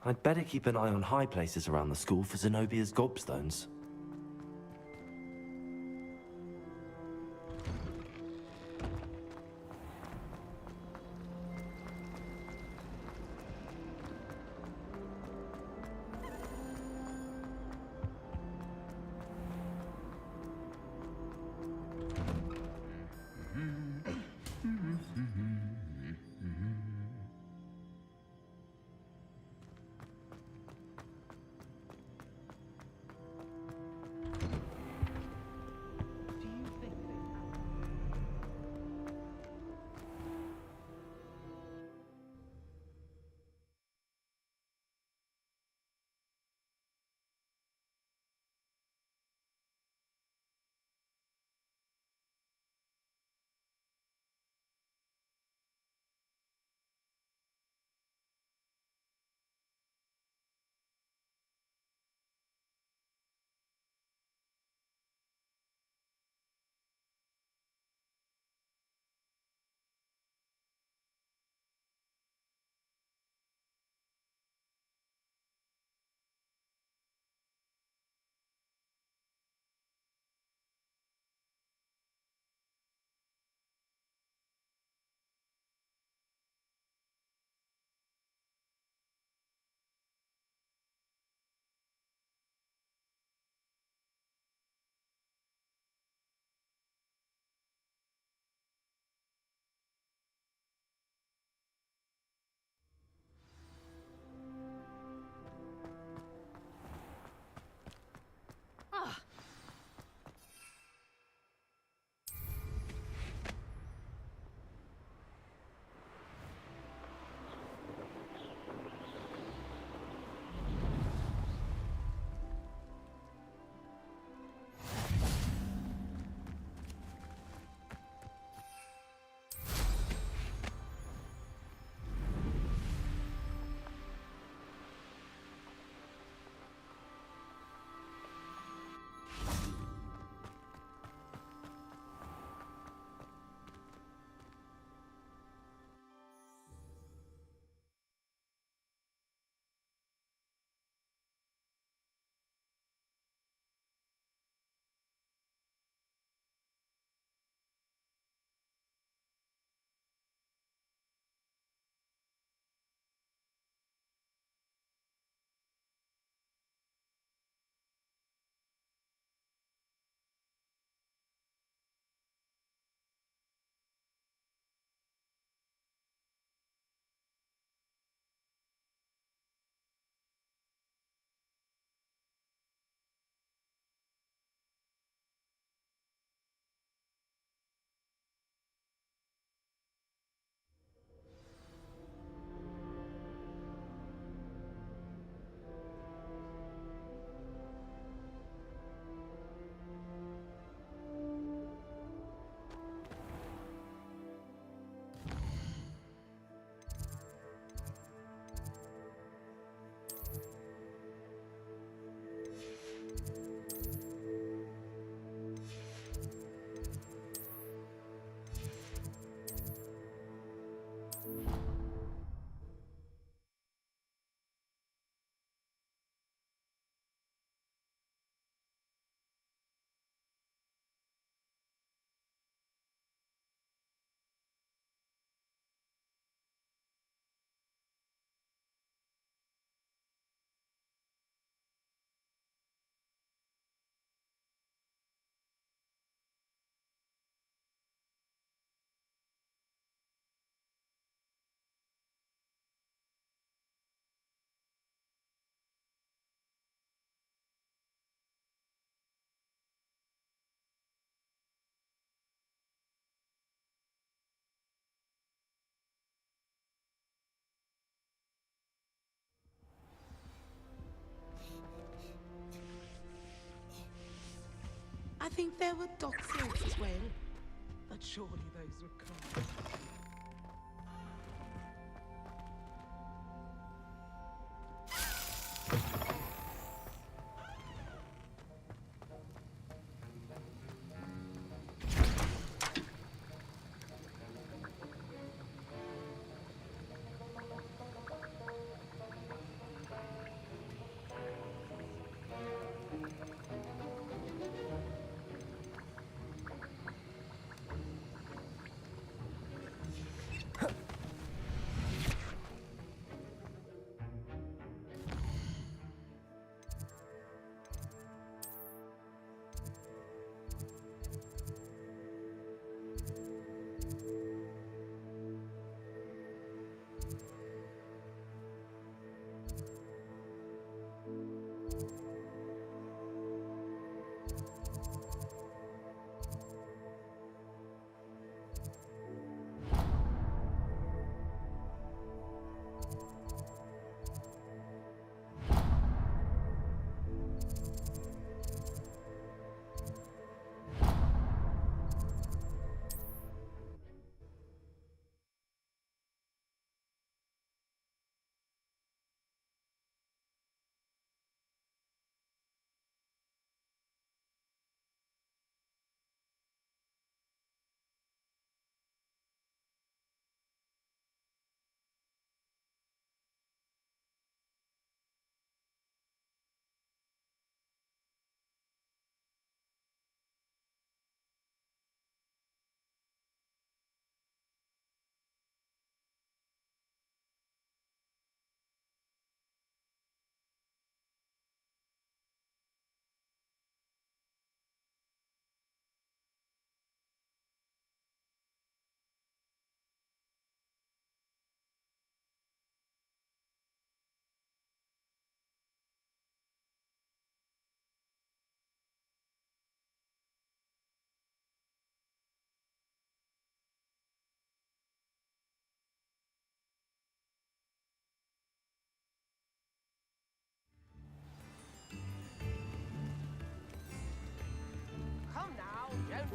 I'd better keep an eye on high places around the school for Zenobia's gobstones. I think there were dog thoughts as well, but surely those were common.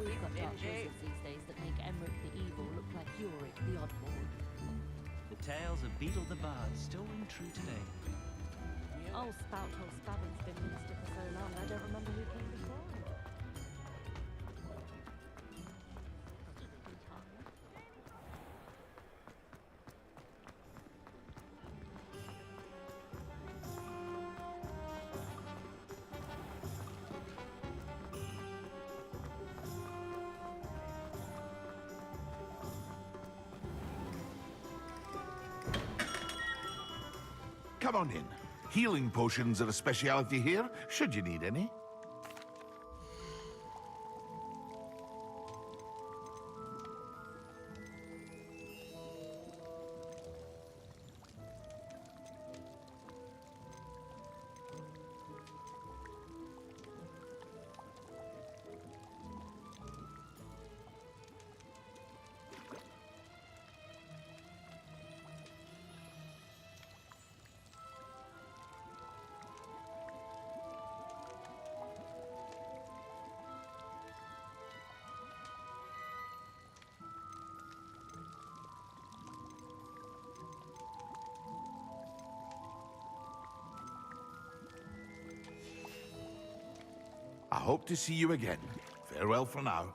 We've got dark wizards these days that make Emmerich the Evil look like Yorick the Oddball. The tales of Beetle the Bard still ring true today. Old Spout-Hole Spavin's been minister for so long, I don't remember who came before him. Come on in. Healing potions are a speciality here, should you need any. I hope to see you again. Farewell for now.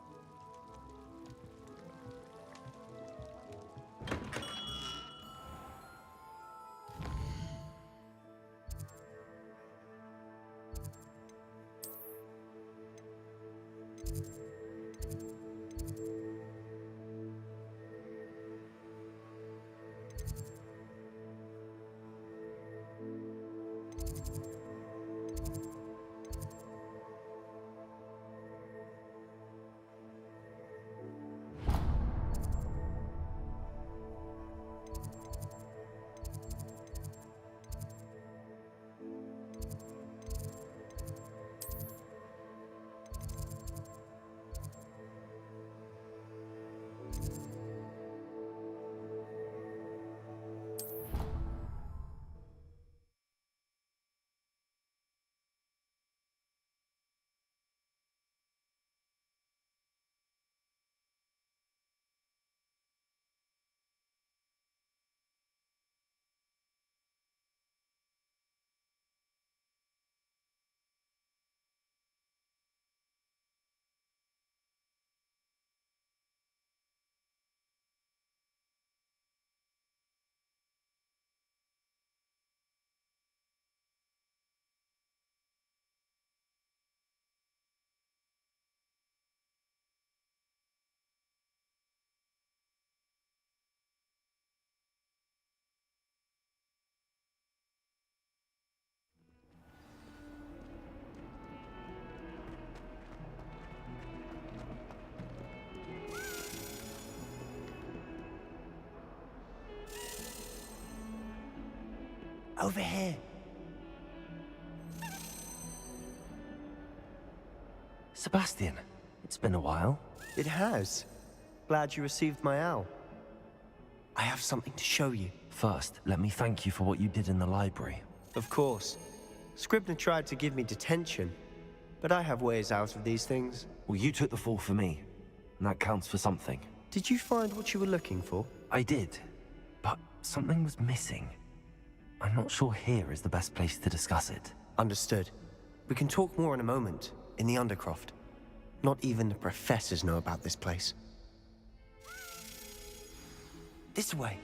Over here. Sebastian, it's been a while. It has. Glad you received my owl. I have something to show you. First, let me thank you for what you did in the library. Of course. Scribner tried to give me detention, but I have ways out of these things. Well, you took the fall for me, and that counts for something. Did you find what you were looking for? I did, but something was missing. I'm not sure here is the best place to discuss it. Understood. We can talk more in a moment, in the Undercroft. Not even the professors know about this place. This way.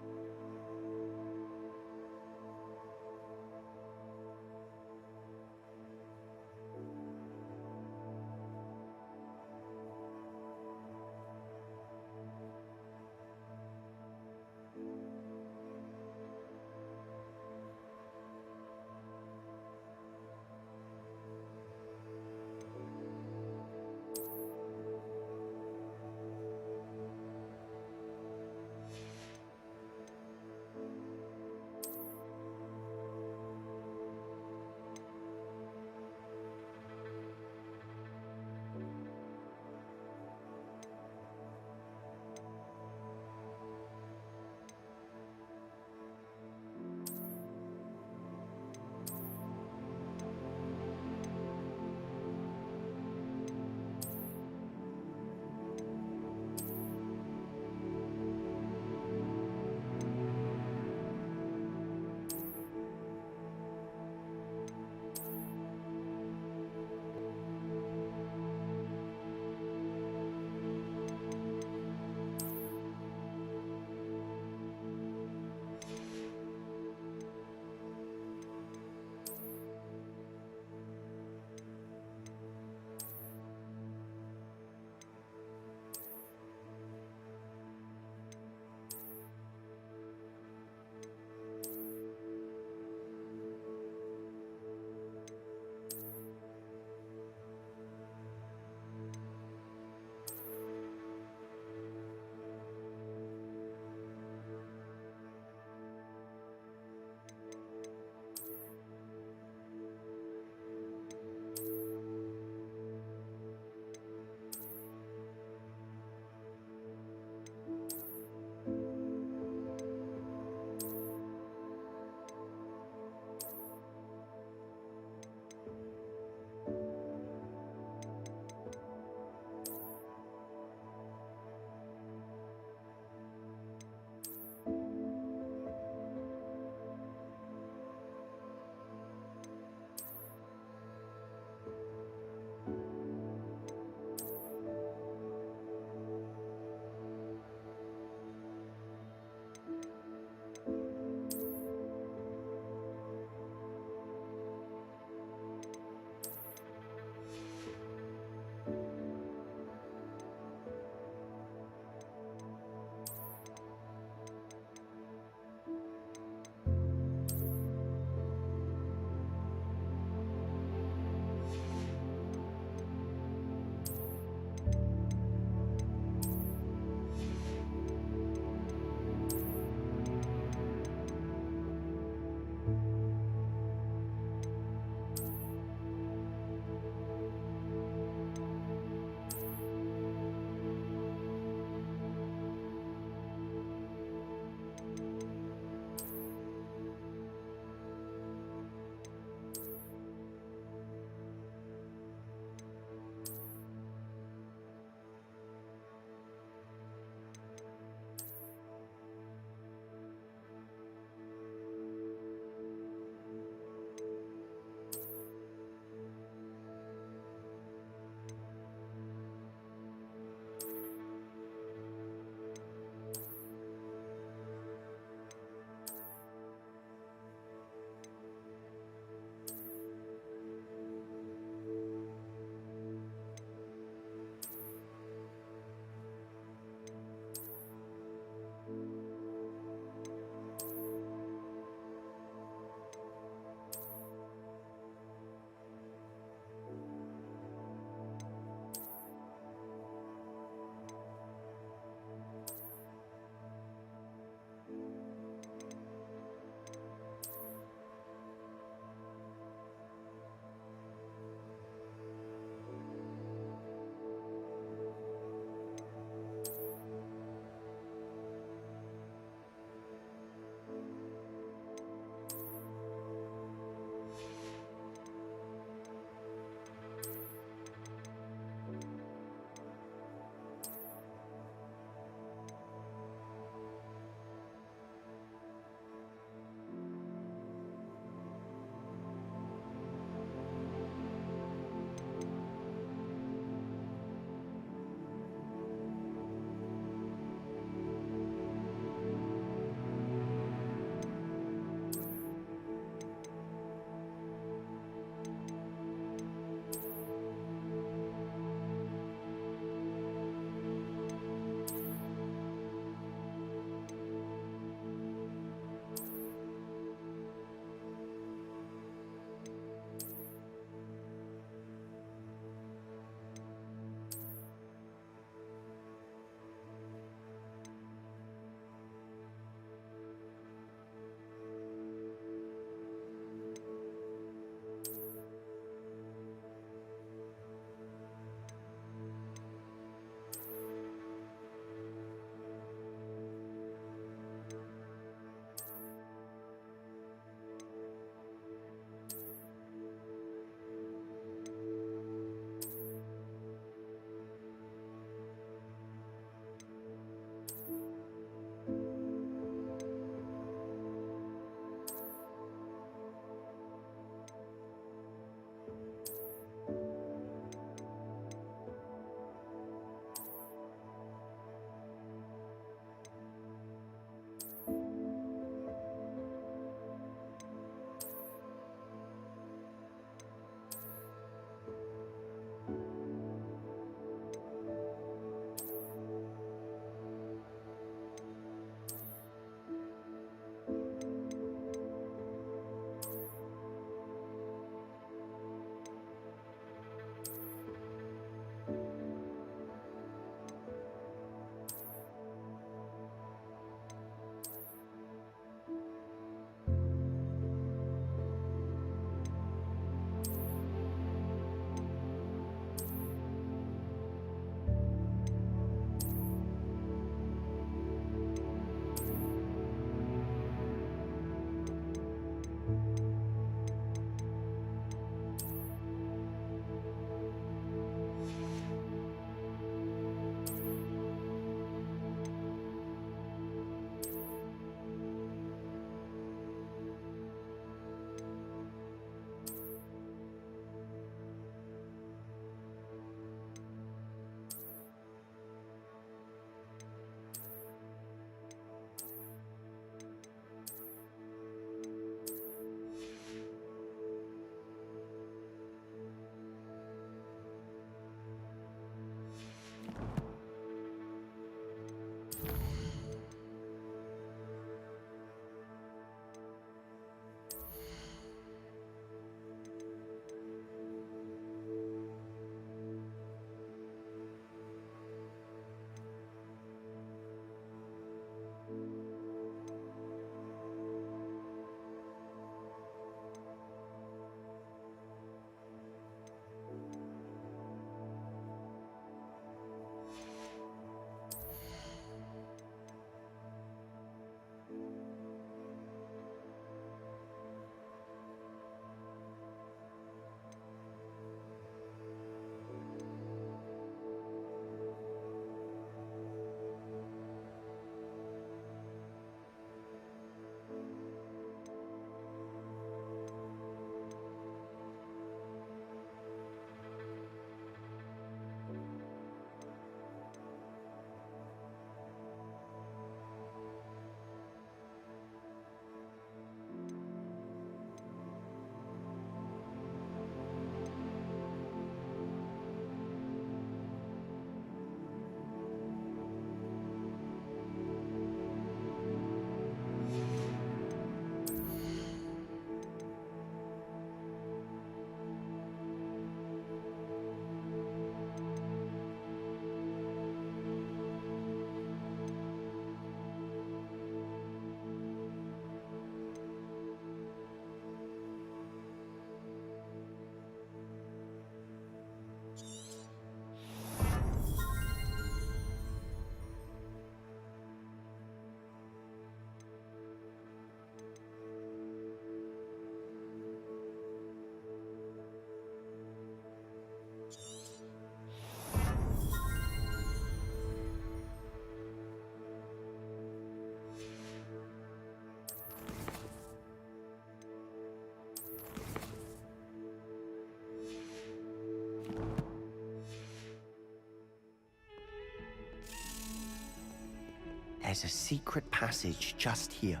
There's a secret passage just here.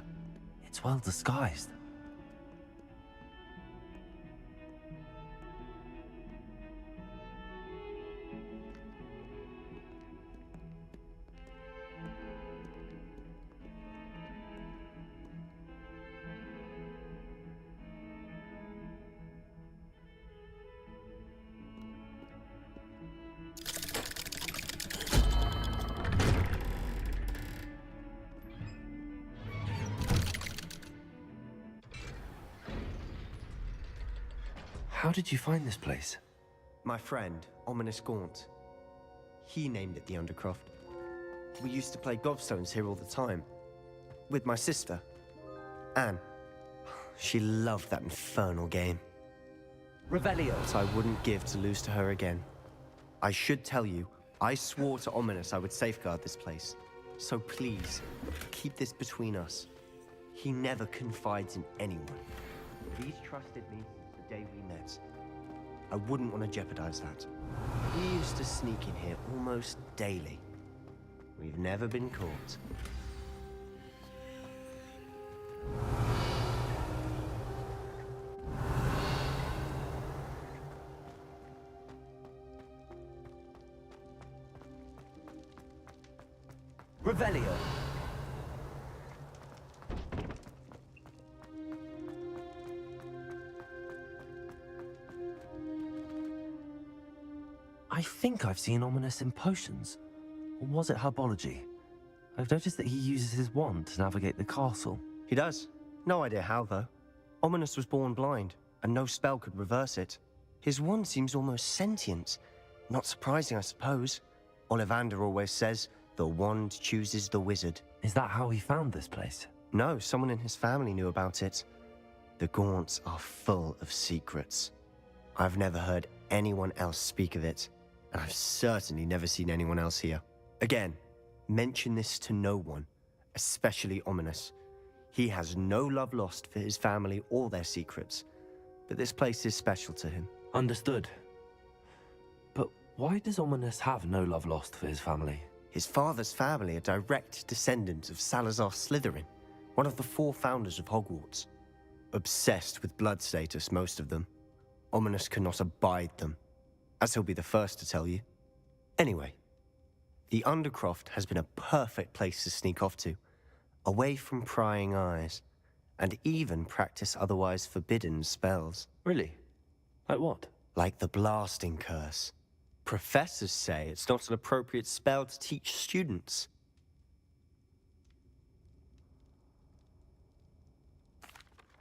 It's well disguised. How did you find this place? My friend, Ominous Gaunt. He named it the Undercroft. We used to play gobstones here all the time. With my sister, Anne. She loved that infernal game. Revelio. But I wouldn't give to lose to her again. I should tell you, I swore to Ominous I would safeguard this place. So please, keep this between us. He never confides in anyone. He's trusted me since the day we met. I wouldn't want to jeopardize that. He used to sneak in here almost daily. We've never been caught. Revelio. I think I've seen Ominous in potions. Or was it herbology? I've noticed that he uses his wand to navigate the castle. He does. No idea how, though. Ominous was born blind, and no spell could reverse it. His wand seems almost sentient. Not surprising, I suppose. Ollivander always says, the wand chooses the wizard. Is that how he found this place? No, someone in his family knew about it. The Gaunts are full of secrets. I've never heard anyone else speak of it, and I've certainly never seen anyone else here. Again, mention this to no one, especially Ominous. He has no love lost for his family or their secrets, but this place is special to him. Understood. But why does Ominous have no love lost for his family? His father's family are direct descendants of Salazar Slytherin, one of the 4 founders of Hogwarts. Obsessed with blood status, most of them. Ominous cannot abide them, as he'll be the first to tell you. Anyway, the Undercroft has been a perfect place to sneak off to, away from prying eyes, and even practice otherwise forbidden spells. Really? Like what? Like the blasting curse. Professors say it's not an appropriate spell to teach students.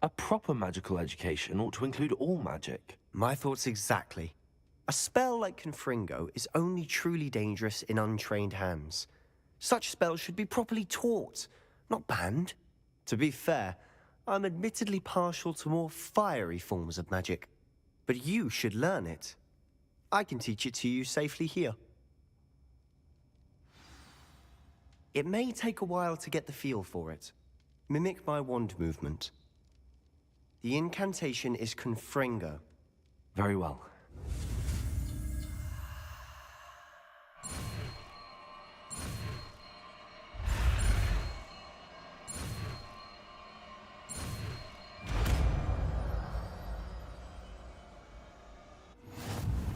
A proper magical education ought to include all magic. My thoughts exactly. A spell like Confringo is only truly dangerous in untrained hands. Such spells should be properly taught, not banned. To be fair, I'm admittedly partial to more fiery forms of magic. But you should learn it. I can teach it to you safely here. It may take a while to get the feel for it. Mimic my wand movement. The incantation is Confringo. Very well.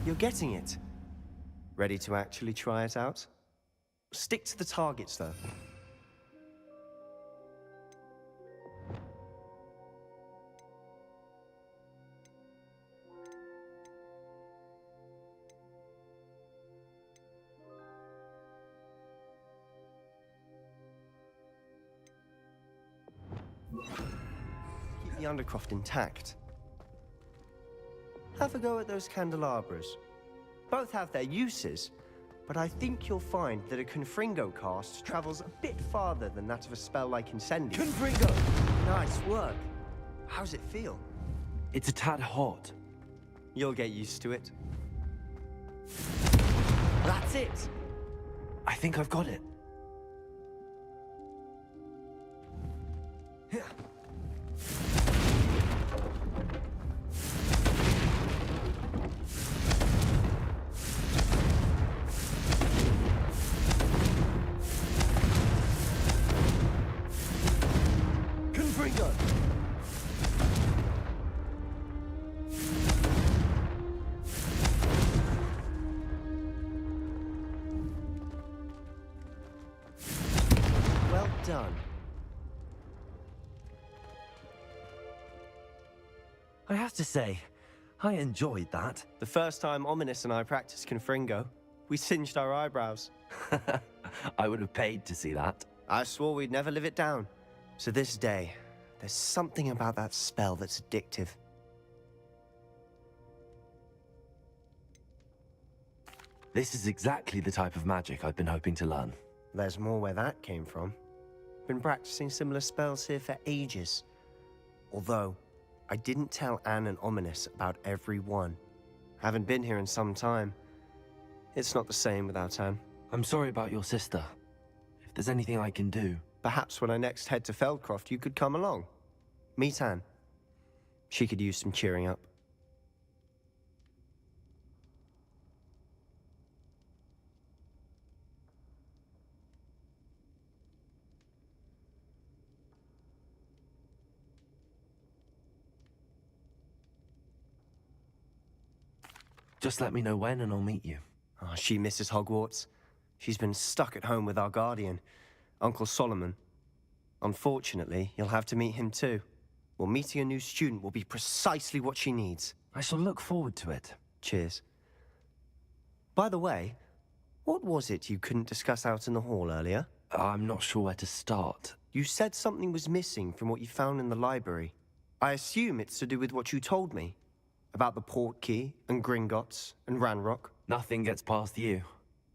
You're getting it. Ready to actually try it out? Stick to the targets, though. Keep the Undercroft intact. Have a go at those candelabras. Both have their uses, but I think you'll find that a Confringo cast travels a bit farther than that of a spell like Incendio. Confringo! Nice work. How's it feel? It's a tad hot. You'll get used to it. That's it! I think I've got it. Very good. Well done. I have to say, I enjoyed that. The first time Ominous and I practiced Confringo, we singed our eyebrows. I would have paid to see that. I swore we'd never live it down. To this day, there's something about that spell that's addictive. This is exactly the type of magic I've been hoping to learn. There's more where that came from. Been practicing similar spells here for ages. Although, I didn't tell Anne and Ominous about every one. Haven't been here in some time. It's not the same without Anne. I'm sorry about your sister. If there's anything I can do... Perhaps when I next head to Feldcroft, you could come along. Meet Anne. She could use some cheering up. Just let me know when and I'll meet you. Oh, she misses Hogwarts. She's been stuck at home with our guardian, Uncle Solomon. Unfortunately, you'll have to meet him too. Well, meeting a new student will be precisely what she needs. I shall look forward to it. Cheers. By the way, what was it you couldn't discuss out in the hall earlier? I'm not sure where to start. You said something was missing from what you found in the library. I assume it's to do with what you told me. About the Portkey, and Gringotts, and Ranrock. Nothing gets past you.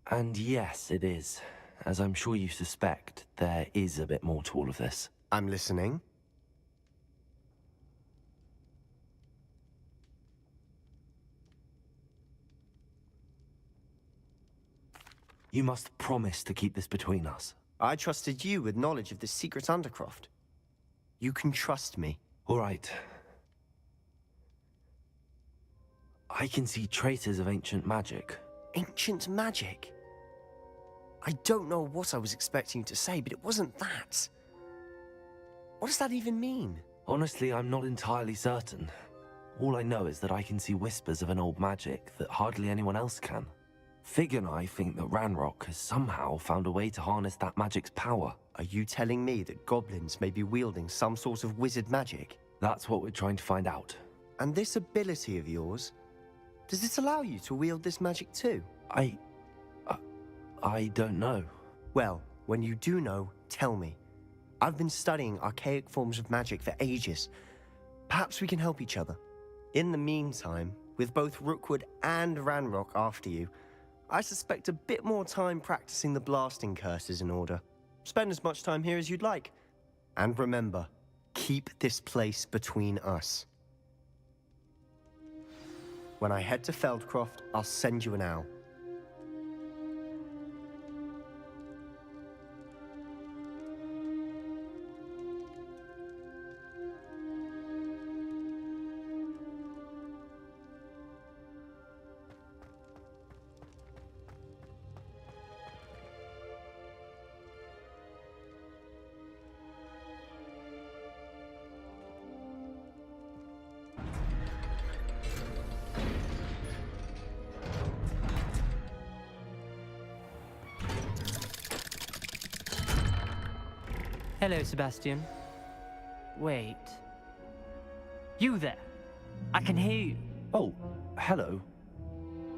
And yes, it is. As I'm sure you suspect, there is a bit more to all of this. I'm listening. You must promise to keep this between us. I trusted you with knowledge of the secret Undercroft. You can trust me. All right. I can see traces of ancient magic. Ancient magic? I don't know what I was expecting to say, but it wasn't that. What does that even mean? Honestly, I'm not entirely certain. All I know is that I can see whispers of an old magic that hardly anyone else can. Fig and I think that Ranrock has somehow found a way to harness that magic's power. Are you telling me that goblins may be wielding some sort of wizard magic? That's what we're trying to find out. And this ability of yours, does it allow you to wield this magic too? I don't know. Well, when you do know, tell me. I've been studying archaic forms of magic for ages. Perhaps we can help each other. In the meantime, with both Rookwood and Ranrock after you, I suspect a bit more time practicing the blasting curse is in order. Spend as much time here as you'd like. And remember, keep this place between us. When I head to Feldcroft, I'll send you an owl. Hello, Sebastian. Wait. You there? I can hear you. Oh, hello.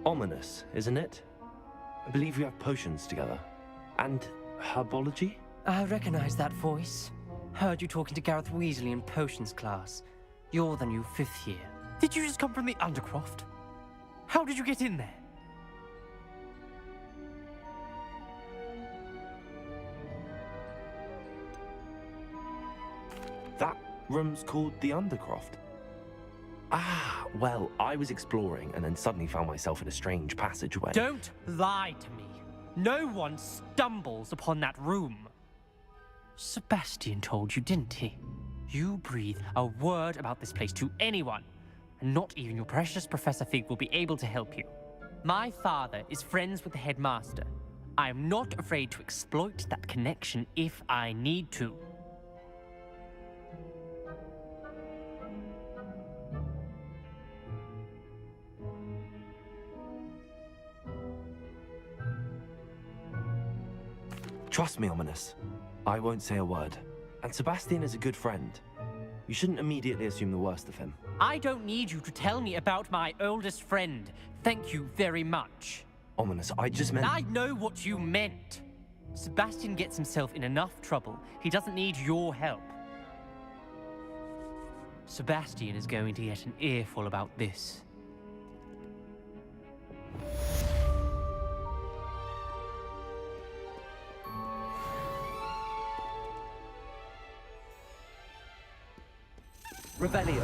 Ominous, isn't it? I believe we have potions together. And herbology? I recognize that voice. Heard you talking to Gareth Weasley in potions class. You're the new 5th year. Did you just come from the Undercroft? How did you get in there? That room's called the Undercroft. Ah, well, I was exploring and then suddenly found myself in a strange passageway. Don't lie to me. No one stumbles upon that room. Sebastian told you, didn't he? You breathe a word about this place to anyone, and not even your precious Professor Fig will be able to help you. My father is friends with the headmaster. I am not afraid to exploit that connection if I need to. Trust me, Ominous. I won't say a word. And Sebastian is a good friend. You shouldn't immediately assume the worst of him. I don't need you to tell me about my oldest friend. Thank you very much. Ominous, I just meant... I know what you meant. Sebastian gets himself in enough trouble. He doesn't need your help. Sebastian is going to get an earful about this. Revelio.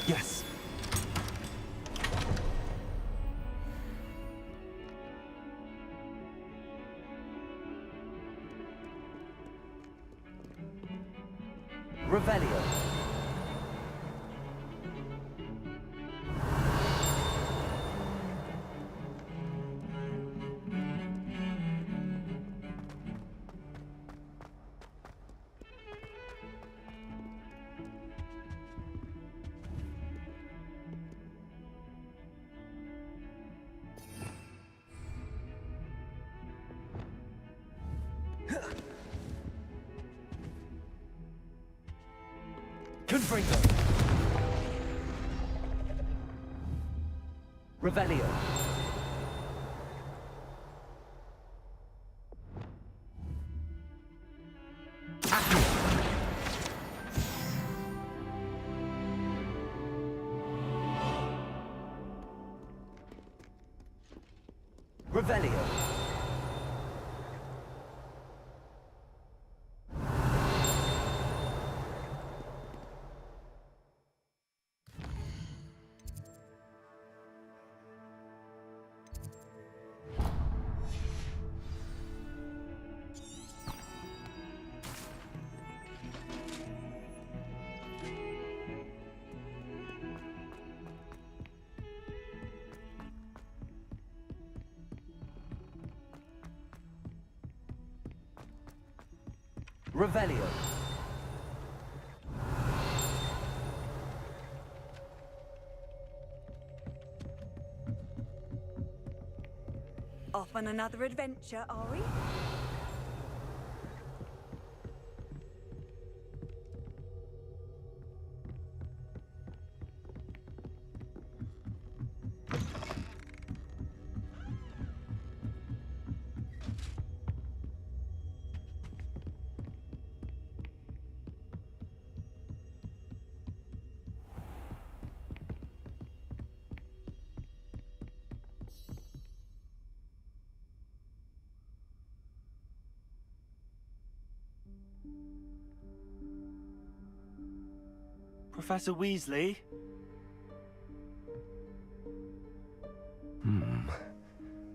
Yes. Revelio. Confringo. Revelio. Revelio. Revelio. Off on another adventure, are we? Professor Weasley?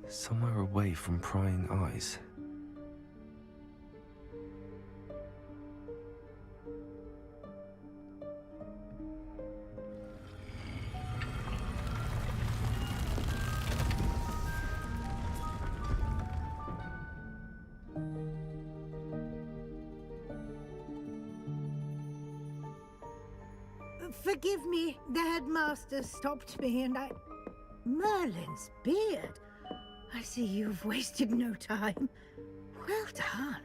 Somewhere away from prying eyes. Forgive me, the headmaster stopped me and I... Merlin's beard. I see you've wasted no time. Well done.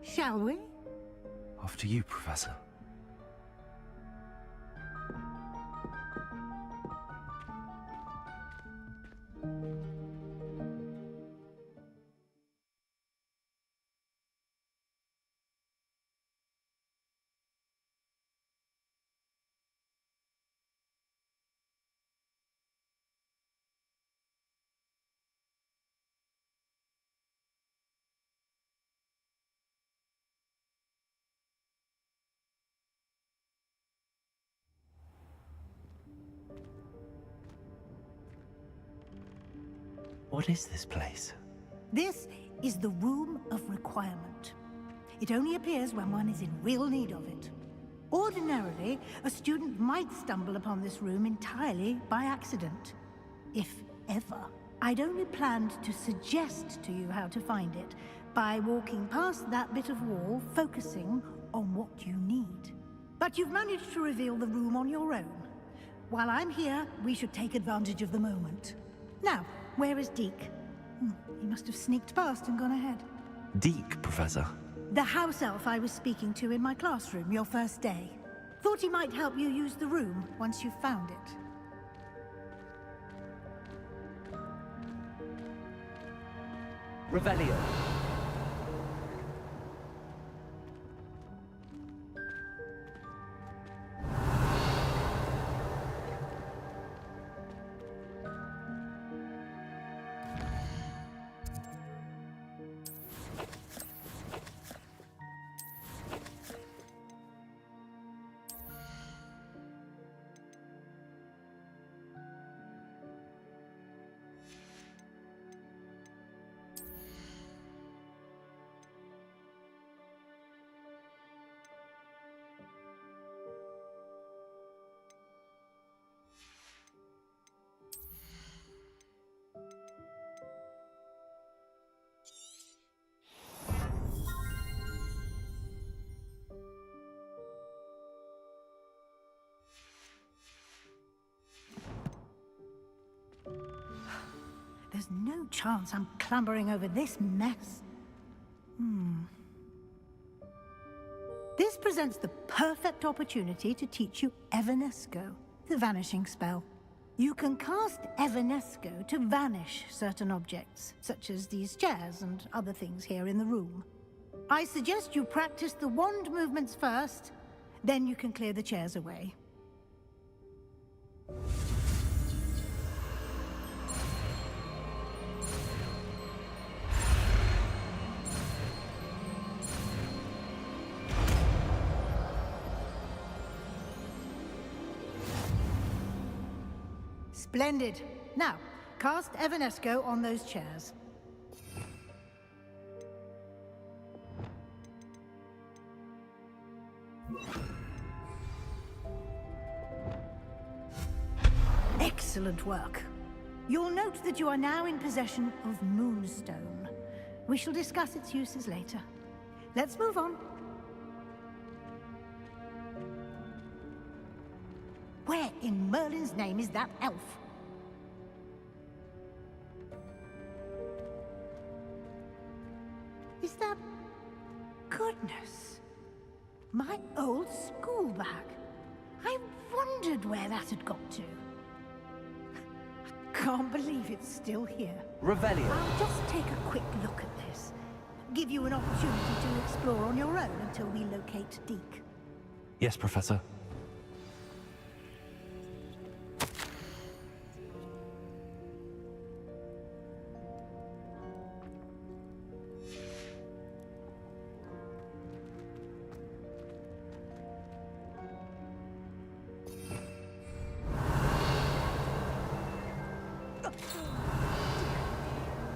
Shall we? After you, Professor. What is this place? This is the Room of Requirement. It only appears when one is in real need of it. Ordinarily, a student might stumble upon this room entirely by accident. If ever. I'd only planned to suggest to you how to find it by walking past that bit of wall, focusing on what you need. But you've managed to reveal the room on your own. While I'm here, we should take advantage of the moment. Now, where is Deke? He must have sneaked past and gone ahead. Deke, Professor. The house elf I was speaking to in my classroom your first day. Thought he might help you use the room once you've found it. Revelio. There's no chance I'm clambering over this mess. This presents the perfect opportunity to teach you Evanesco, the vanishing spell. You can cast Evanesco to vanish certain objects, such as these chairs and other things here in the room. I suggest you practice the wand movements first, then you can clear the chairs away. Splendid. Now, cast Evanesco on those chairs. Excellent work. You'll note that you are now in possession of Moonstone. We shall discuss its uses later. Let's move on. Where in Merlin's name is that elf? Is that... Goodness. My old school bag. I wondered where that had got to. I can't believe it's still here. Revelio. I'll just take a quick look at this. Give you an opportunity to explore on your own until we locate Deke. Yes, Professor.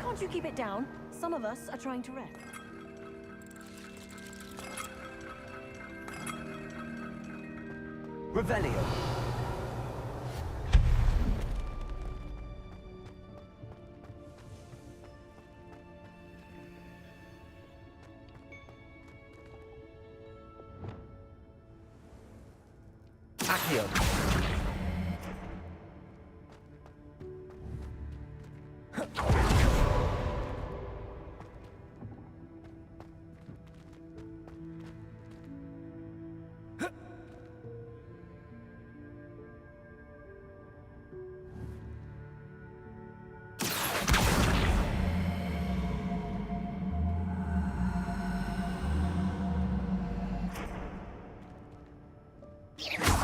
Can't you keep it down? Some of us are trying to rest. Revelio. Accio.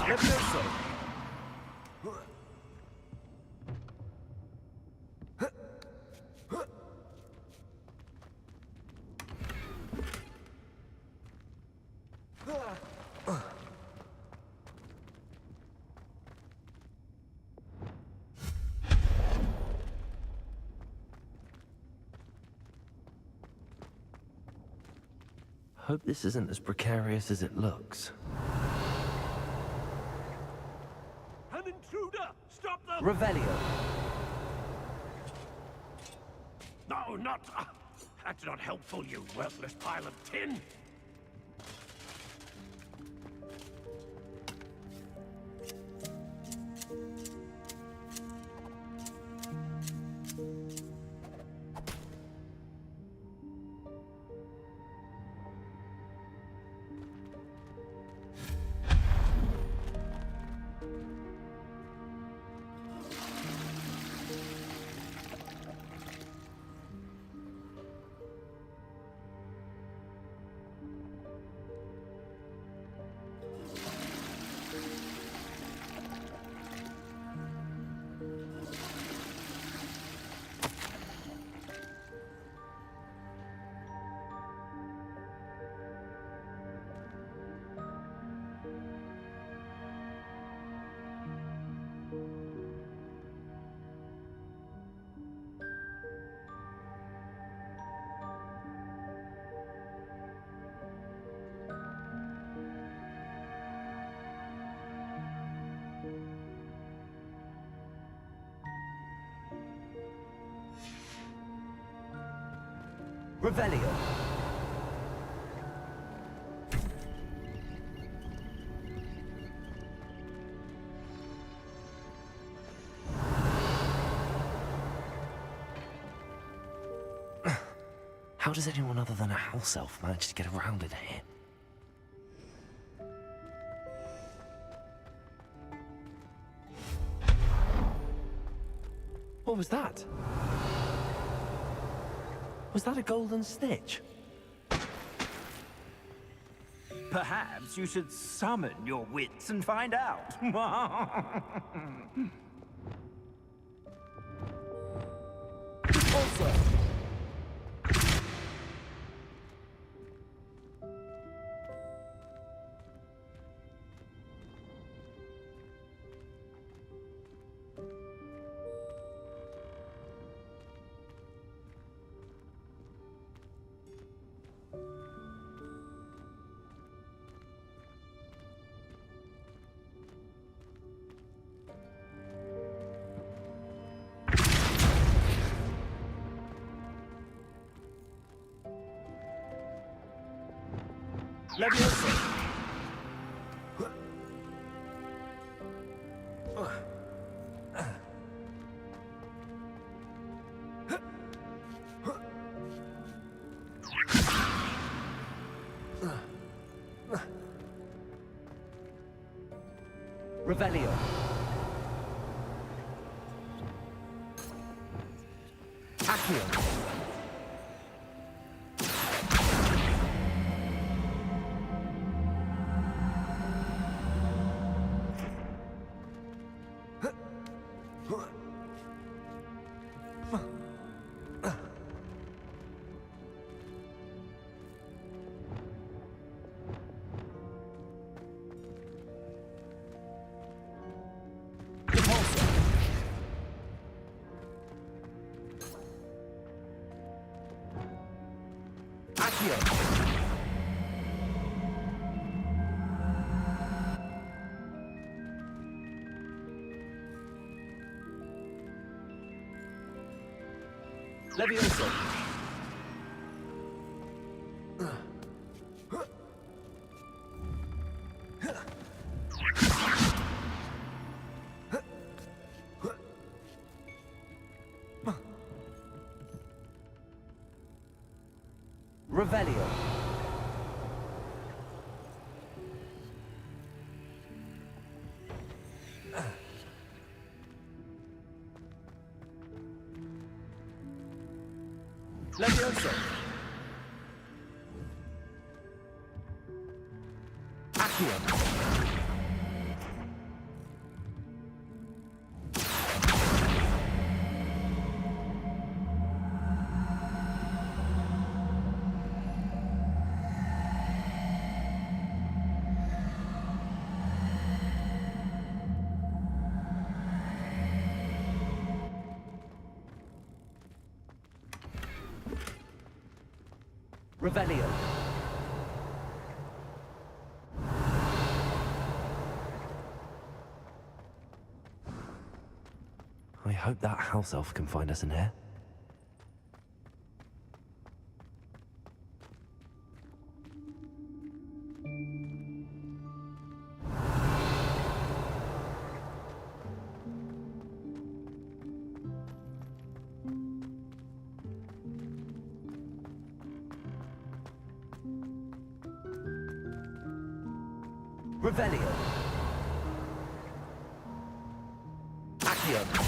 Levioso. Hope this isn't as precarious as it looks. An intruder! Stop them! Revelio! No, not... that's not helpful, you worthless pile of tin! Revelio! How does anyone other than a house elf manage to get around in here? What was that? Was that a golden snitch? Perhaps you should summon your wits and find out. Also, Leviosa! Revelio. Accio. Leviosa. Revelio. Leviosa. Accio. Revelio. I hope that house elf can find us in here. Revelio. Accio.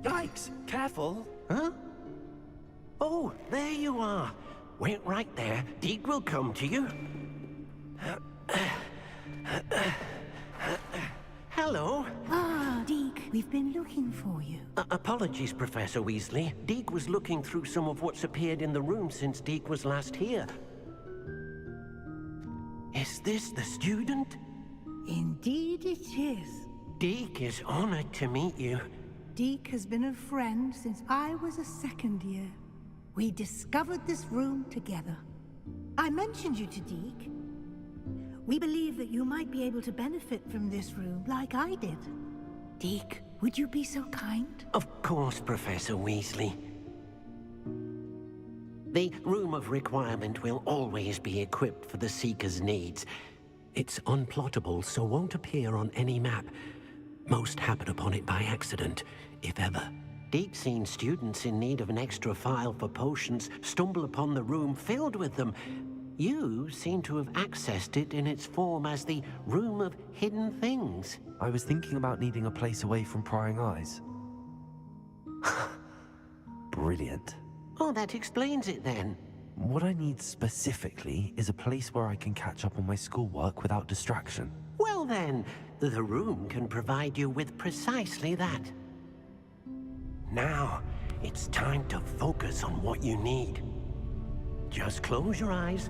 Yikes! Careful! Huh? Oh, there you are. Wait right there. Deke will come to you. Hello. Ah, Deke, we've been looking for you. Apologies, Professor Weasley. Deke was looking through some of what's appeared in the room since Deke was last here. Is this the student? Indeed it is. Deke is honored to meet you. Deke has been a friend since I was a second year. We discovered this room together. I mentioned you to Deke. We believe that you might be able to benefit from this room like I did. Deke, would you be so kind? Of course, Professor Weasley. The Room of Requirement will always be equipped for the Seeker's needs. It's unplottable, so won't appear on any map. Most happen upon it by accident, if ever. Deke's seen students in need of an extra file for potions stumble upon the room filled with them. You seem to have accessed it in its form as the Room of Hidden Things. I was thinking about needing a place away from prying eyes. Brilliant. Oh, that explains it then. What I need specifically is a place where I can catch up on my schoolwork without distraction. Well then, the room can provide you with precisely that. Now, it's time to focus on what you need. Just close your eyes.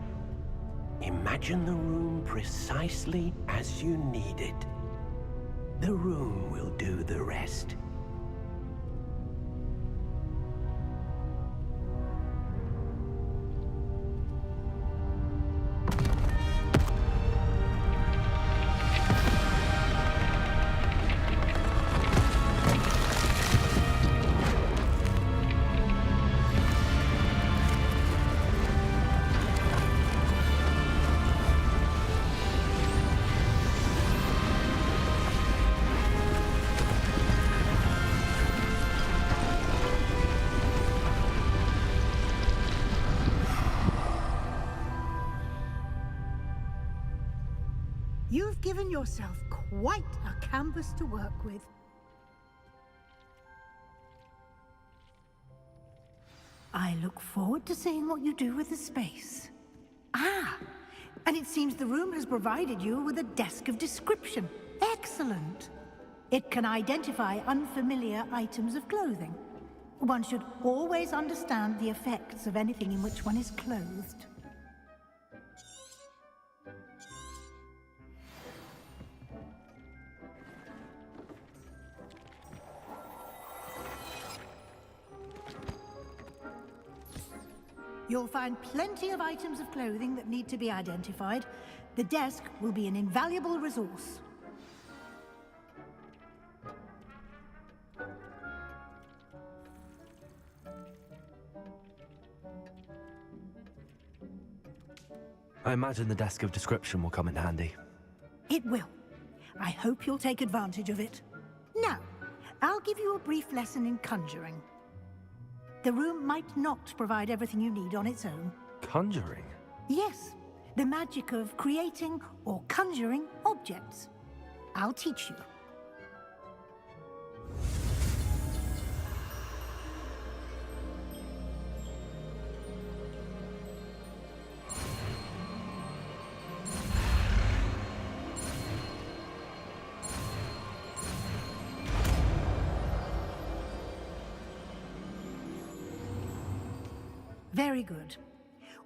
Imagine the room precisely as you need it. The room will do the rest. You've given yourself quite a canvas to work with. I look forward to seeing what you do with the space. Ah, and it seems the room has provided you with a desk of description. Excellent. It can identify unfamiliar items of clothing. One should always understand the effects of anything in which one is clothed. You'll find plenty of items of clothing that need to be identified. The desk will be an invaluable resource. I imagine the desk of description will come in handy. It will. I hope you'll take advantage of it. Now, I'll give you a brief lesson in conjuring. The room might not provide everything you need on its own. Conjuring? Yes, the magic of creating or conjuring objects. I'll teach you. Very good.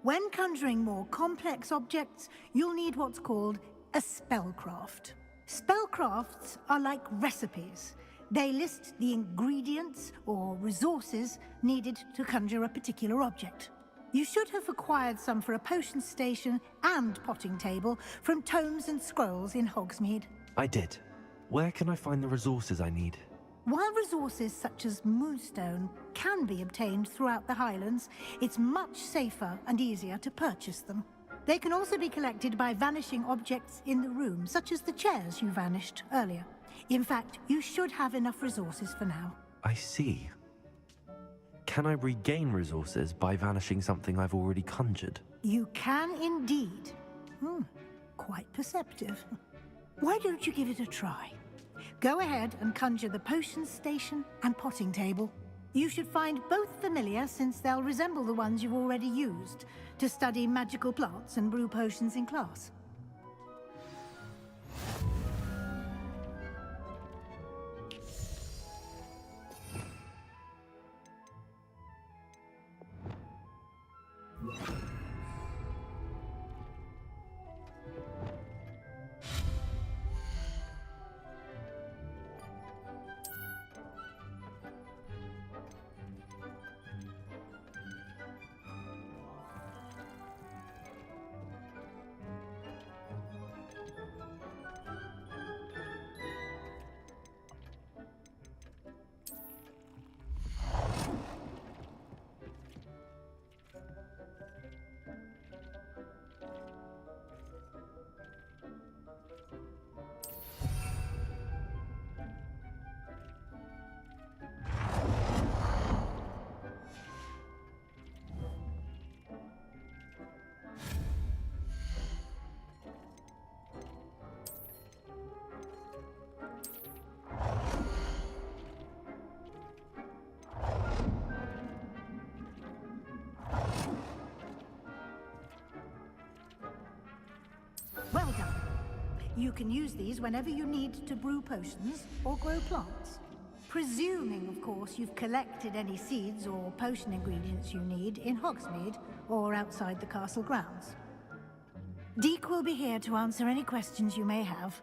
When conjuring more complex objects, you'll need what's called a spellcraft. Spellcrafts are like recipes. They list the ingredients or resources needed to conjure a particular object. You should have acquired some for a potion station and potting table from tomes and scrolls in Hogsmeade. I did. Where can I find the resources I need? While resources such as Moonstone can be obtained throughout the Highlands, it's much safer and easier to purchase them. They can also be collected by vanishing objects in the room, such as the chairs you vanished earlier. In fact, you should have enough resources for now. I see. Can I regain resources by vanishing something I've already conjured? You can indeed. Quite perceptive. Why don't you give it a try? Go ahead and conjure the potion station and potting table. You should find both familiar, since they'll resemble the ones you've already used to study magical plants and brew potions in class. Well done. You can use these whenever you need to brew potions or grow plants. Presuming, of course, you've collected any seeds or potion ingredients you need in Hogsmeade or outside the castle grounds. Deek will be here to answer any questions you may have.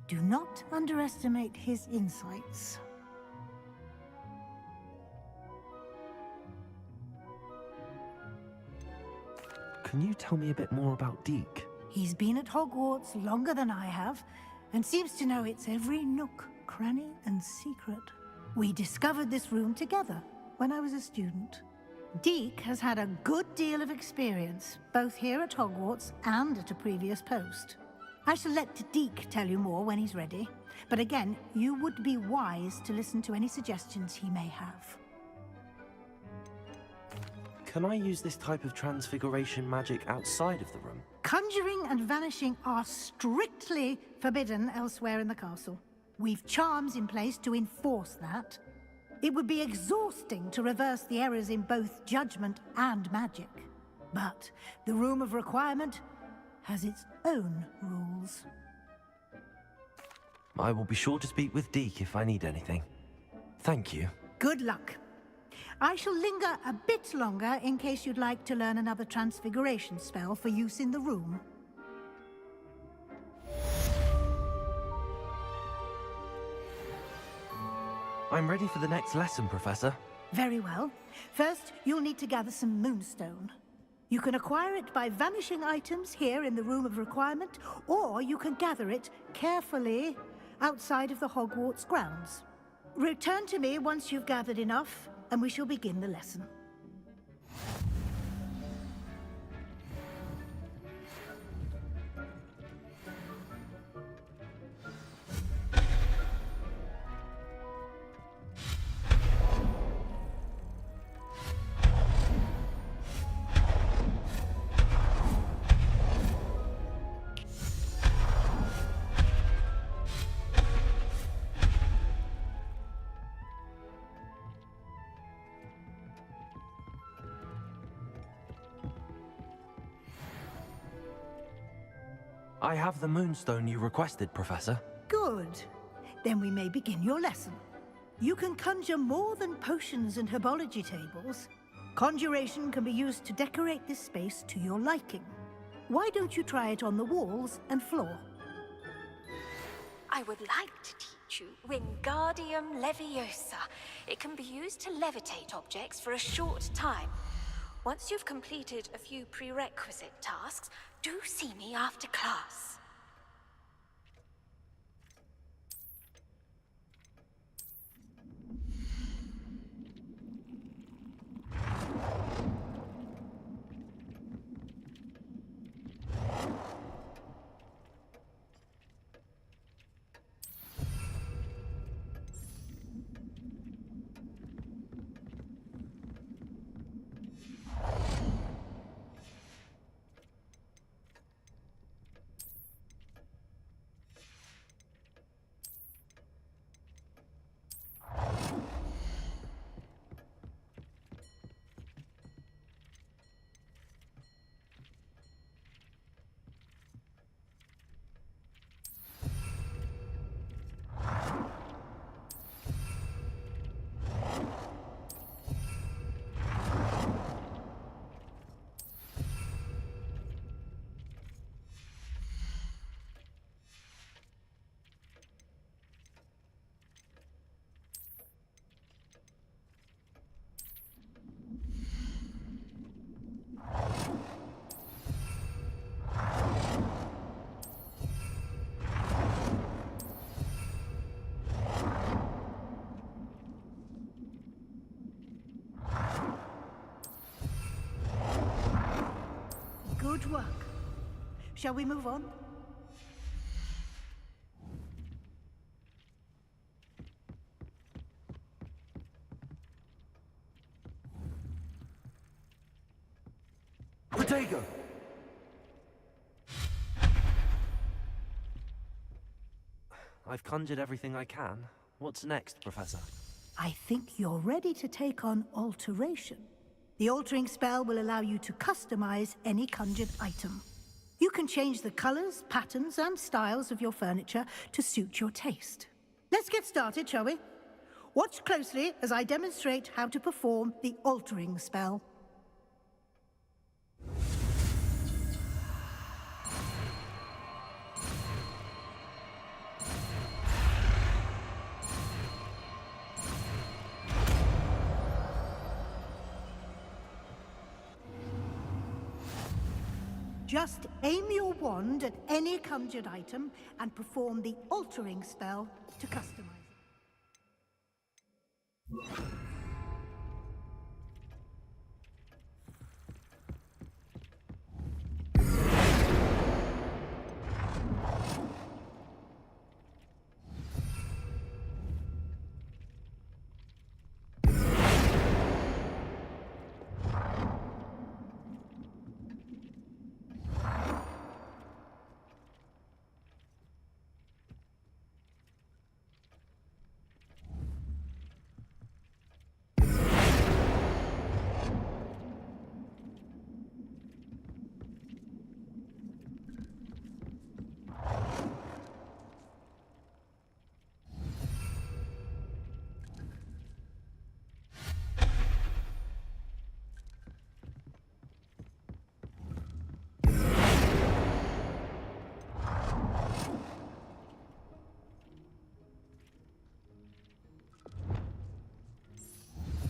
Do not underestimate his insights. Can you tell me a bit more about Deek? He's been at Hogwarts longer than I have, and seems to know its every nook, cranny, and secret. We discovered this room together when I was a student. Deek has had a good deal of experience, both here at Hogwarts and at a previous post. I shall let Deek tell you more when he's ready, but again, you would be wise to listen to any suggestions he may have. Can I use this type of transfiguration magic outside of the room? Conjuring and vanishing are strictly forbidden elsewhere in the castle. We've charms in place to enforce that. It would be exhausting to reverse the errors in both judgment and magic. But the Room of Requirement has its own rules. I will be sure to speak with Deek if I need anything. Thank you. Good luck. I shall linger a bit longer in case you'd like to learn another transfiguration spell for use in the room. I'm ready for the next lesson, Professor. Very well. First, you'll need to gather some Moonstone. You can acquire it by vanishing items here in the Room of Requirement, or you can gather it carefully outside of the Hogwarts grounds. Return to me once you've gathered enough, and we shall begin the lesson. I have the Moonstone you requested, Professor. Good. Then we may begin your lesson. You can conjure more than potions and herbology tables. Conjuration can be used to decorate this space to your liking. Why don't you try it on the walls and floor? I would like to teach you Wingardium Leviosa. It can be used to levitate objects for a short time. Once you've completed a few prerequisite tasks, do see me after class. Good work. Shall we move on? Protego! I've conjured everything I can. What's next, Professor? I think you're ready to take on alteration. The altering spell will allow you to customize any conjured item. You can change the colors, patterns, and styles of your furniture to suit your taste. Let's get started, shall we? Watch closely as I demonstrate how to perform the altering spell. Just aim your wand at any conjured item and perform the altering spell to customize it.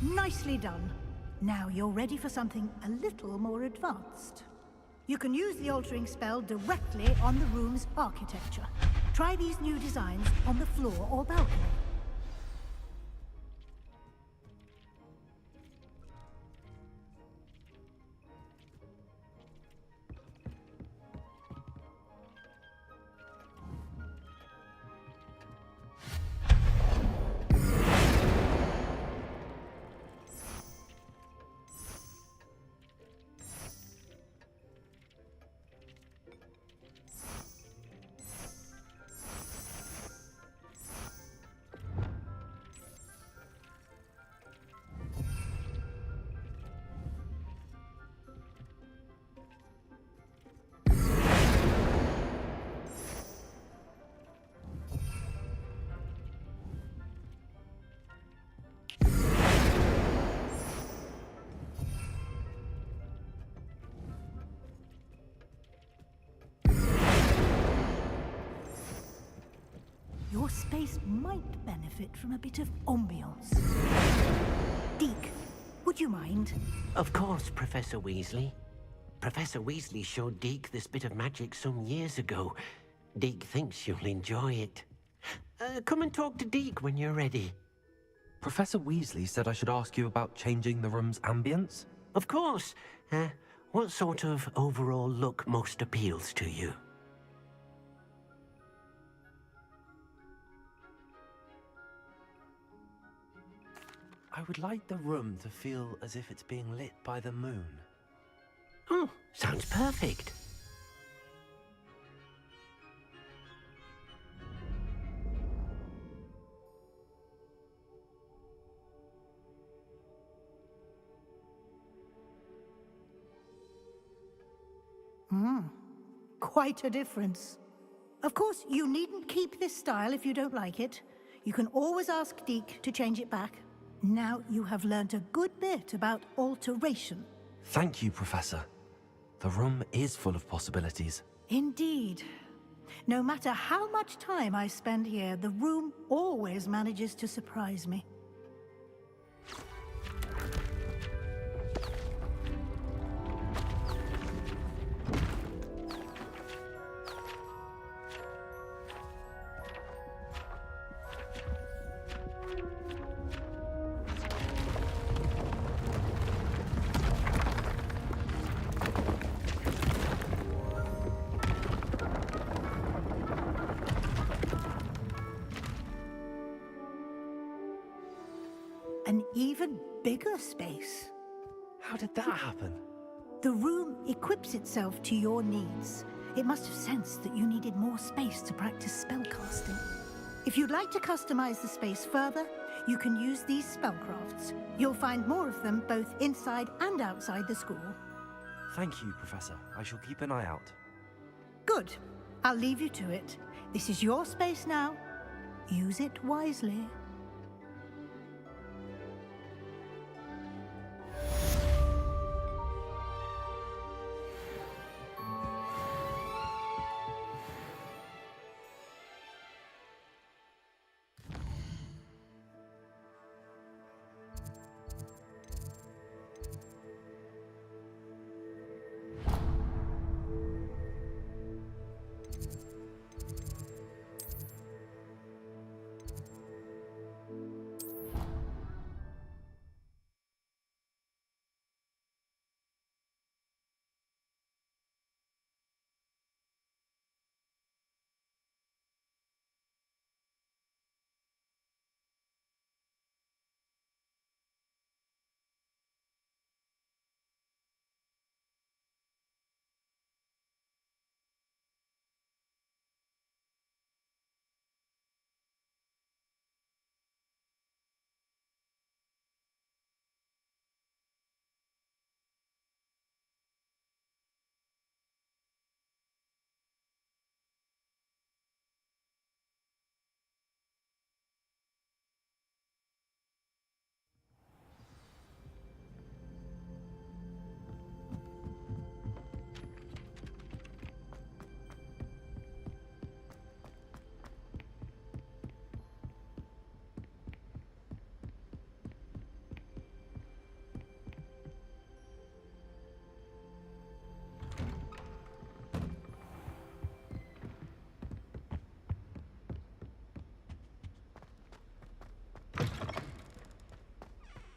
Nicely done. Now you're ready for something a little more advanced. You can use the altering spell directly on the room's architecture. Try these new designs on the floor or balcony. space might benefit from a bit of ambiance. Deke, would you mind? Of course, Professor Weasley. Professor Weasley showed Deke this bit of magic some years ago. Deke thinks you'll enjoy it. Come and talk to Deke when you're ready. Professor Weasley said I should ask you about changing the room's ambience? Of course. What sort of overall look most appeals to you? I would like the room to feel as if it's being lit by the moon. Oh, sounds perfect. Quite a difference. Of course, you needn't keep this style if you don't like it. You can always ask Deke to change it back. Now you have learnt a good bit about alteration. Thank you, Professor. The room is full of possibilities. Indeed. No matter how much time I spend here, the room always manages to surprise me. An even bigger space. How did that happen? The room equips itself to your needs. It must have sensed that you needed more space to practice spellcasting. If you'd like to customize the space further, you can use these spellcrafts. You'll find more of them both inside and outside the school. Thank you, Professor. I shall keep an eye out. Good. I'll leave you to it. This is your space now. Use it wisely.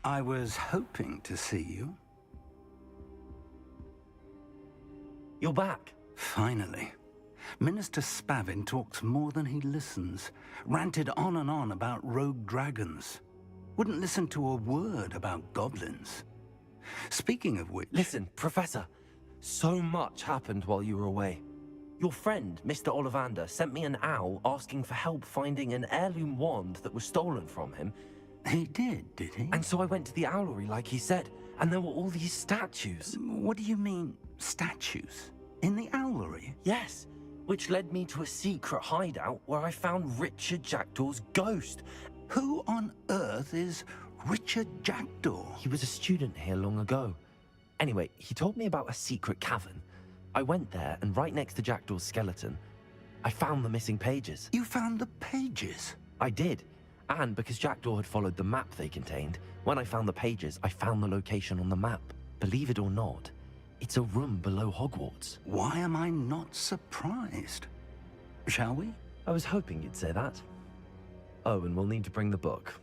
I was hoping to see you. You're back. Finally. Minister Spavin talks more than he listens. Ranted on and on about rogue dragons. Wouldn't listen to a word about goblins. Speaking of which... Listen, Professor. So much happened while you were away. Your friend, Mr. Ollivander, sent me an owl asking for help finding an heirloom wand that was stolen from him. He did he? And so I went to the owlery like he said, and there were all these statues. What do you mean, statues? In the owlery? Yes, which led me to a secret hideout where I found Richard Jackdaw's ghost. Who on earth is Richard Jackdaw? He was a student here long ago. Anyway, he told me about a secret cavern. I went there, and right next to Jackdaw's skeleton, I found the missing pages. You found the pages? I did. And because Jackdaw had followed the map they contained, when I found the pages, I found the location on the map. Believe it or not, it's a room below Hogwarts. Why am I not surprised? Shall we? I was hoping you'd say that. Oh, and we'll need to bring the book.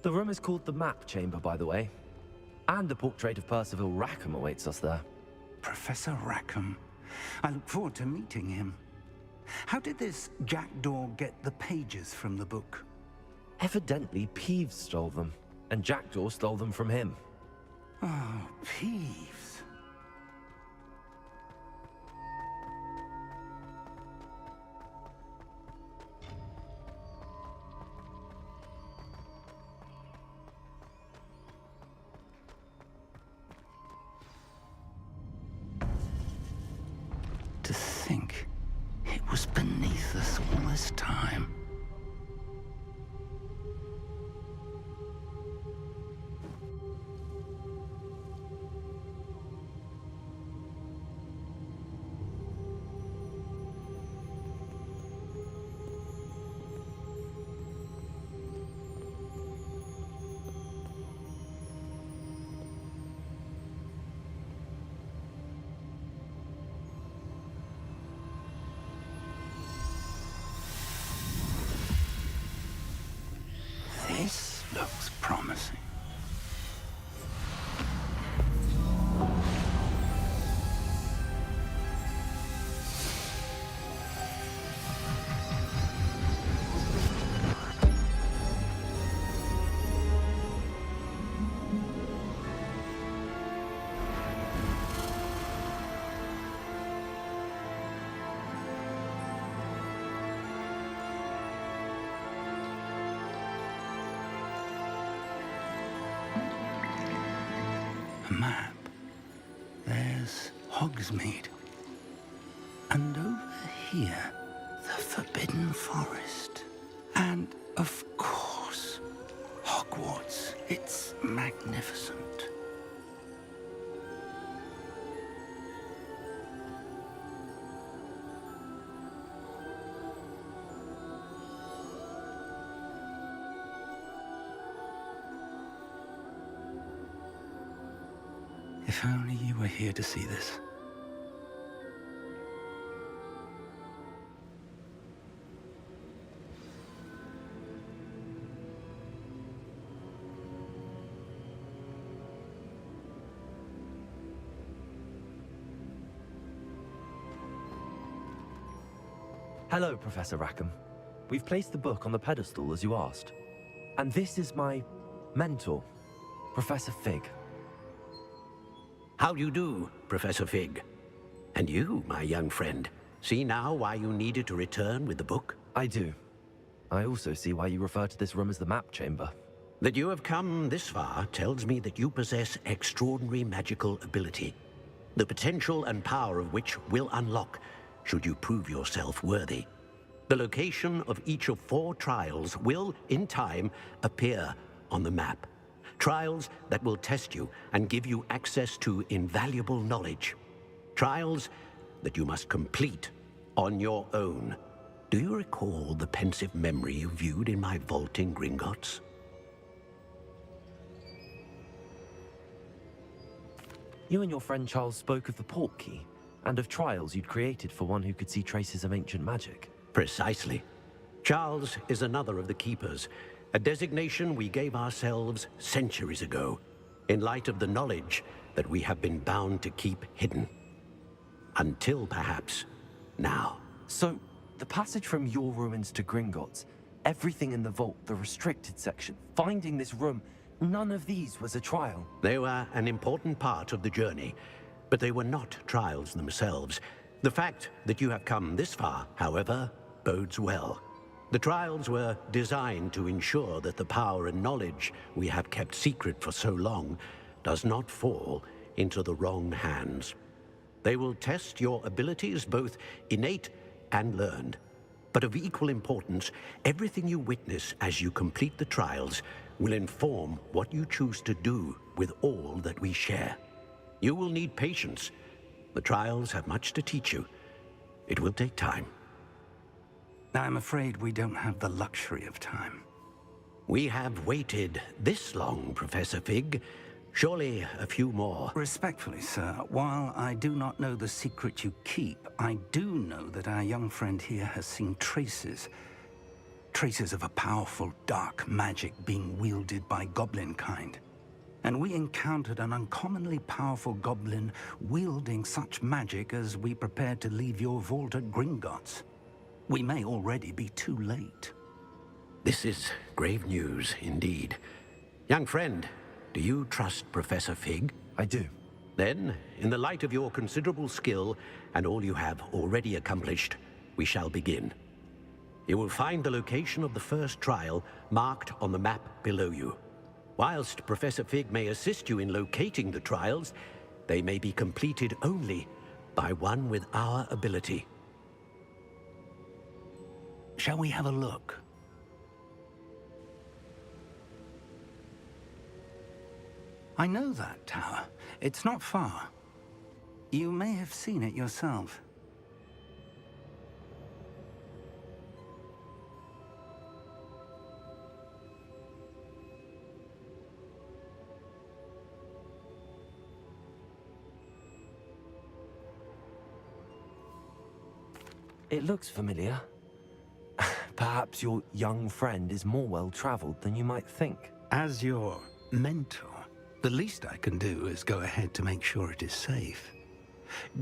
The room is called the Map Chamber, by the way. And the portrait of Percival Rackham awaits us there. Professor Rackham. I look forward to meeting him. How did this Jackdaw get the pages from the book? Evidently, Peeves stole them, and Jackdaw stole them from him. Oh, Peeves. To think it was beneath us all this time. This looks promising. A map. There's Hogsmeade. And over here, the Forbidden Forest. And, of course, Hogwarts. It's magnificent. If only you were here to see this. Hello, Professor Rackham. We've placed the book on the pedestal as you asked. And this is my mentor, Professor Fig. How do you do, Professor Fig? And you, my young friend, see now why you needed to return with the book? I do. I also see why you refer to this room as the Map Chamber. That you have come this far tells me that you possess extraordinary magical ability, the potential and power of which will unlock should you prove yourself worthy. The location of each of 4 trials will, in time, appear on the map. Trials that will test you and give you access to invaluable knowledge. Trials that you must complete on your own. Do you recall the pensive memory you viewed in my vault in Gringotts? You and your friend Charles spoke of the Portkey, and of trials you'd created for one who could see traces of ancient magic. Precisely. Charles is another of the Keepers, a designation we gave ourselves centuries ago, in light of the knowledge that we have been bound to keep hidden. Until, perhaps, now. So, the passage from your ruins to Gringotts, everything in the vault, the restricted section, finding this room, none of these was a trial. They were an important part of the journey, but they were not trials themselves. The fact that you have come this far, however, bodes well. The trials were designed to ensure that the power and knowledge we have kept secret for so long does not fall into the wrong hands. They will test your abilities, both innate and learned. But of equal importance, everything you witness as you complete the trials will inform what you choose to do with all that we share. You will need patience. The trials have much to teach you. It will take time. I'm afraid we don't have the luxury of time. We have waited this long, Professor Fig. Surely a few more. Respectfully, sir, while I do not know the secret you keep, I do know that our young friend here has seen traces. Traces of a powerful dark magic being wielded by goblin kind. And we encountered an uncommonly powerful goblin wielding such magic as we prepared to leave your vault at Gringotts. We may already be too late. This is grave news indeed. Young friend, do you trust Professor Fig? I do. Then, in the light of your considerable skill and all you have already accomplished, we shall begin. You will find the location of the first trial marked on the map below you. Whilst Professor Fig may assist you in locating the trials, they may be completed only by one with our ability. Shall we have a look? I know that tower. It's not far. You may have seen it yourself. It looks familiar. Perhaps your young friend is more well-traveled than you might think. As your mentor, the least I can do is go ahead to make sure it is safe.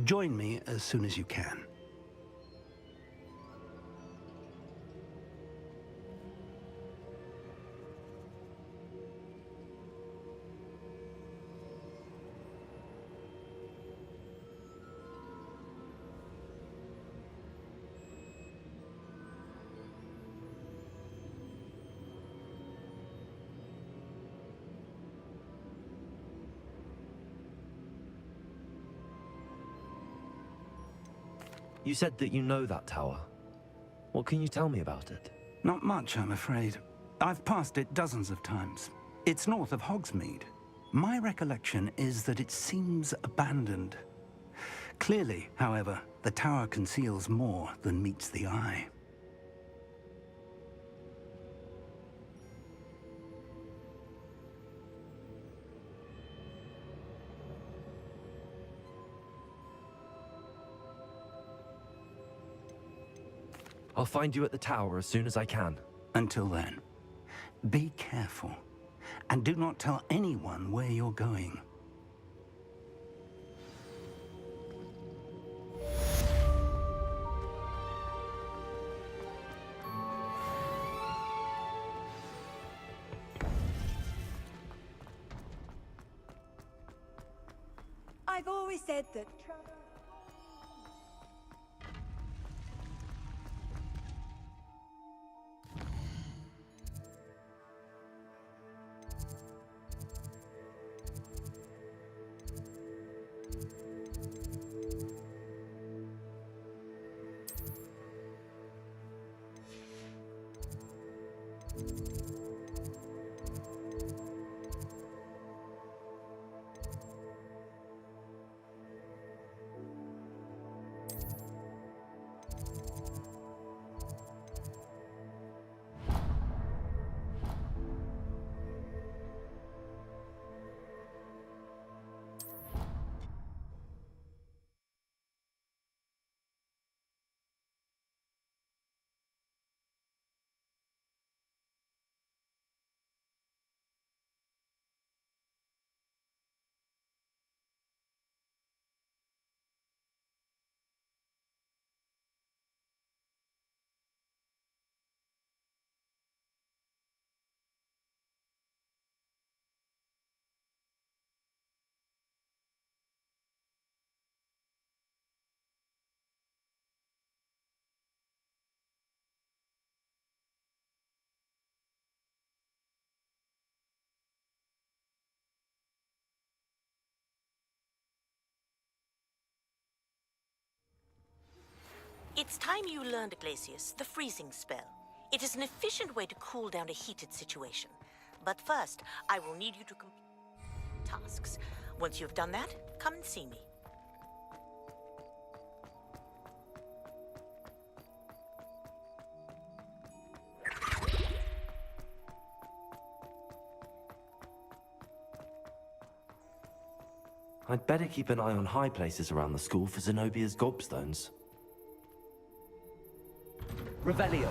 Join me as soon as you can. You said that you know that tower. What can you tell me about it? Not much, I'm afraid. I've passed it dozens of times. It's north of Hogsmeade. My recollection is that it seems abandoned. Clearly, however, the tower conceals more than meets the eye. I'll find you at the tower as soon as I can. Until then, be careful, and do not tell anyone where you're going. I've always said that time you learned, Glacius, the freezing spell. It is an efficient way to cool down a heated situation. But first, I will need you to complete tasks. Once you've done that, come and see me. I'd better keep an eye on high places around the school for Zenobia's gobstones. Revelio.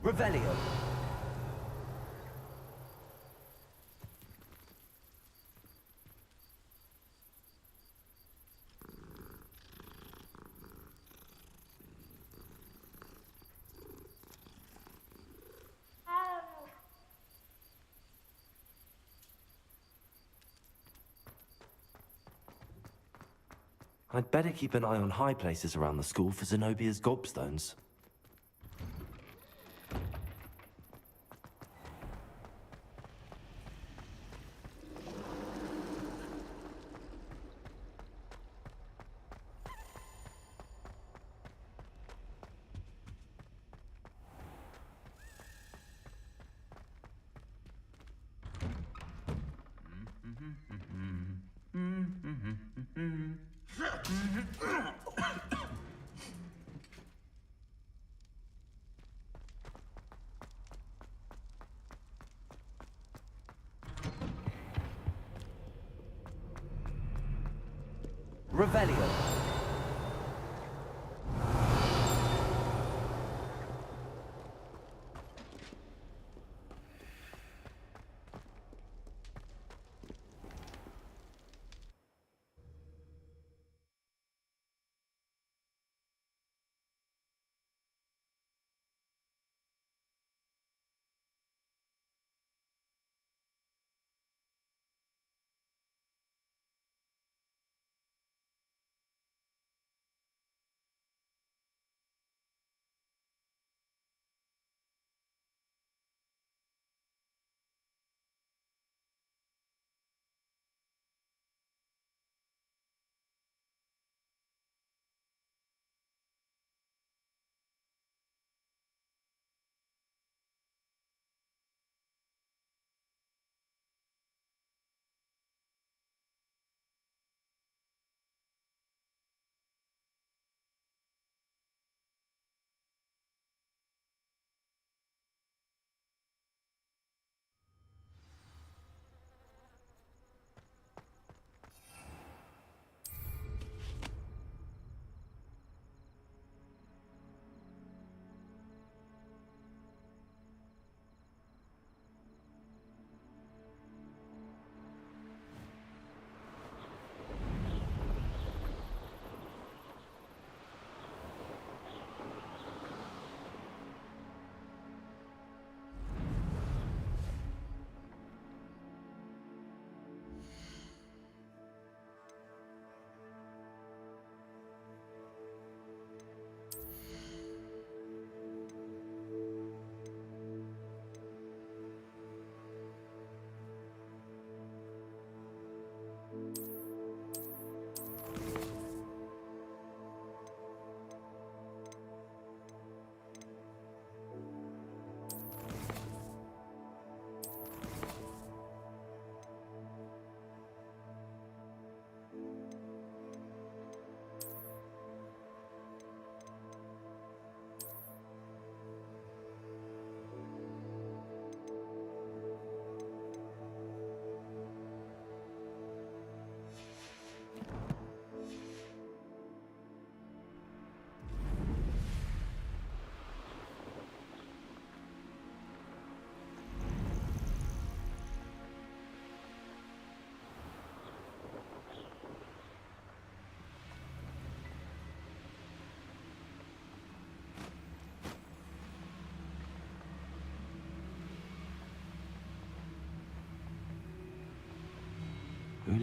Revelio. I'd better keep an eye on high places around the school for Zenobia's gobstones. Revelio.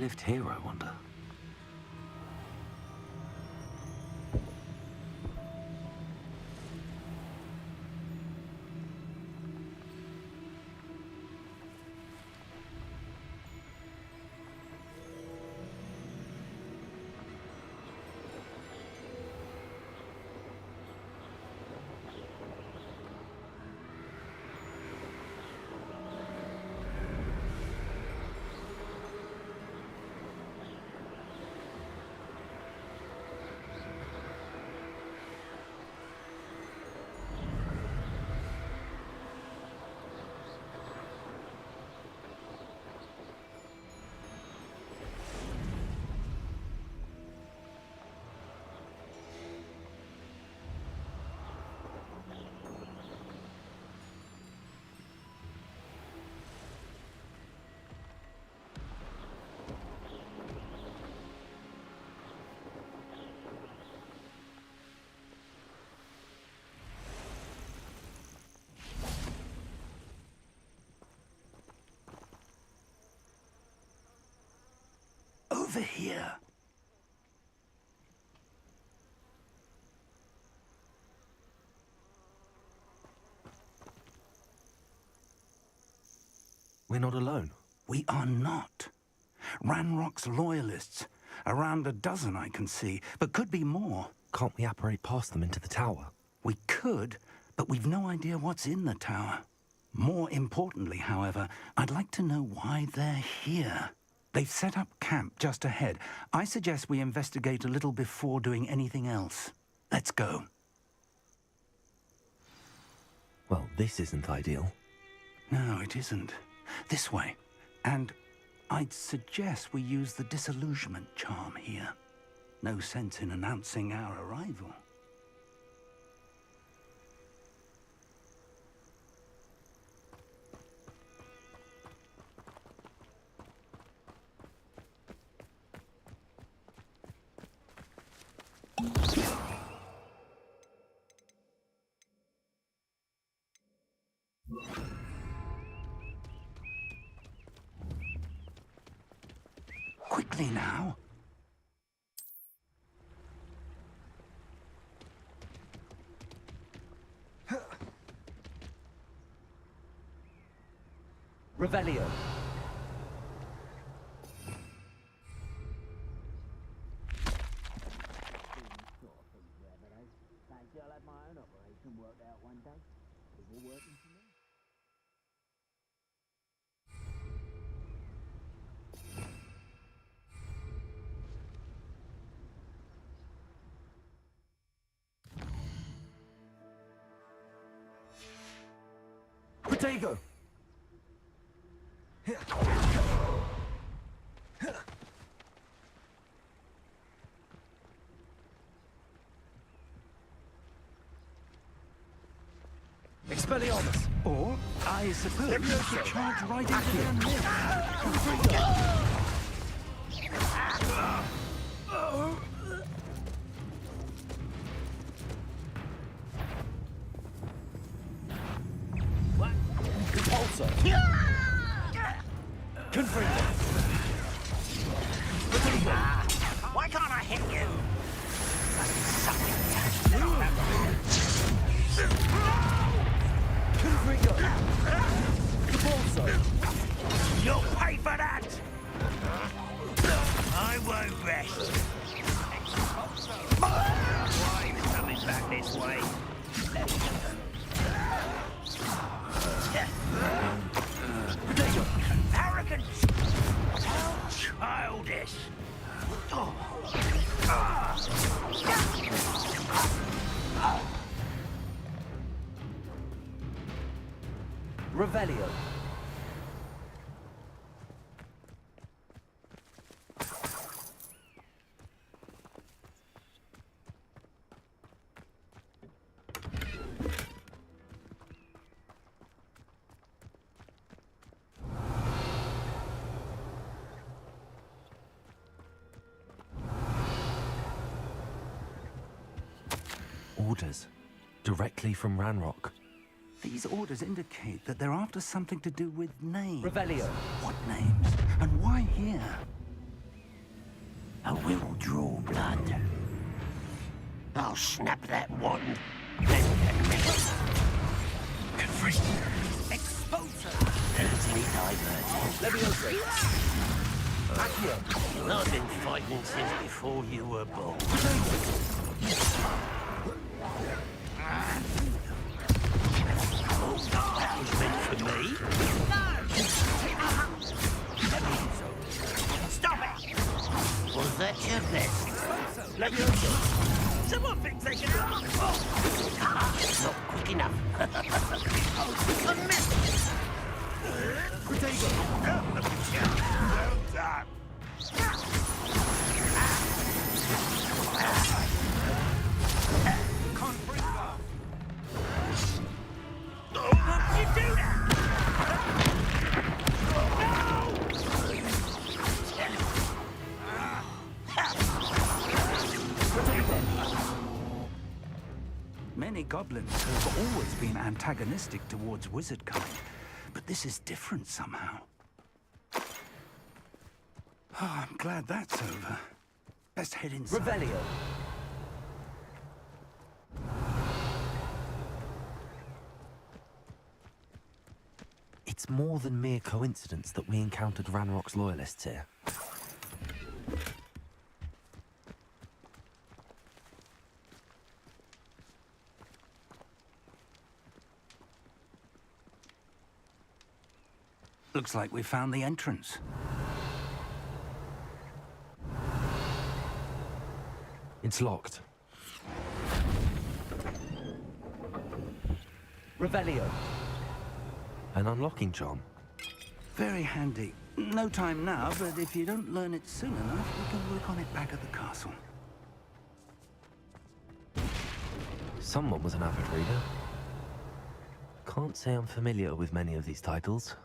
lived here, I wonder? Over here. We're not alone. We are not. Ranrock's loyalists. Around a dozen I can see, but could be more. Can't we apparate past them into the tower? We could, but we've no idea what's in the tower. More importantly, however, I'd like to know why they're here. They've set up camp just ahead. I suggest we investigate a little before doing anything else. Let's go. Well, this isn't ideal. No, it isn't. This way. And I'd suggest we use the disillusionment charm here. No sense in announcing our arrival. Quickly now. Revelio. Protego! Expelliarmus! Or, I suppose, you should charge right into their midst. Repulsor. Confringo. Why can't I hit you? Confringo. Repulsor. You'll pay for that! I won't rest. Why are you coming back this way? Arrogant! How childish! Revelio. Orders. Directly from Ranrock. These orders indicate that they're after something to do with names. Revelio. What names? And why here? I will draw blood. I'll snap that wand, then connect. Expulsor! Let me divert. Levioso! Accio! I've been fighting since before you were born. Oh, that was meant for me? Stop it! Was that your best? Levioso! Someone thinks they can... Not quick enough. A miss! Protego! Well done. How did you do that? Many goblins have always been antagonistic towards wizard kind, but this is different somehow. Oh, I'm glad that's over. Best head inside. Revelio! It's more than mere coincidence that we encountered Ranrock's loyalists here. Looks like we found the entrance. It's locked. Revelio! An unlocking charm. Very handy. No time now, but if you don't learn it soon enough, we can work on it back at the castle. Someone was an avid reader. Can't say I'm familiar with many of these titles.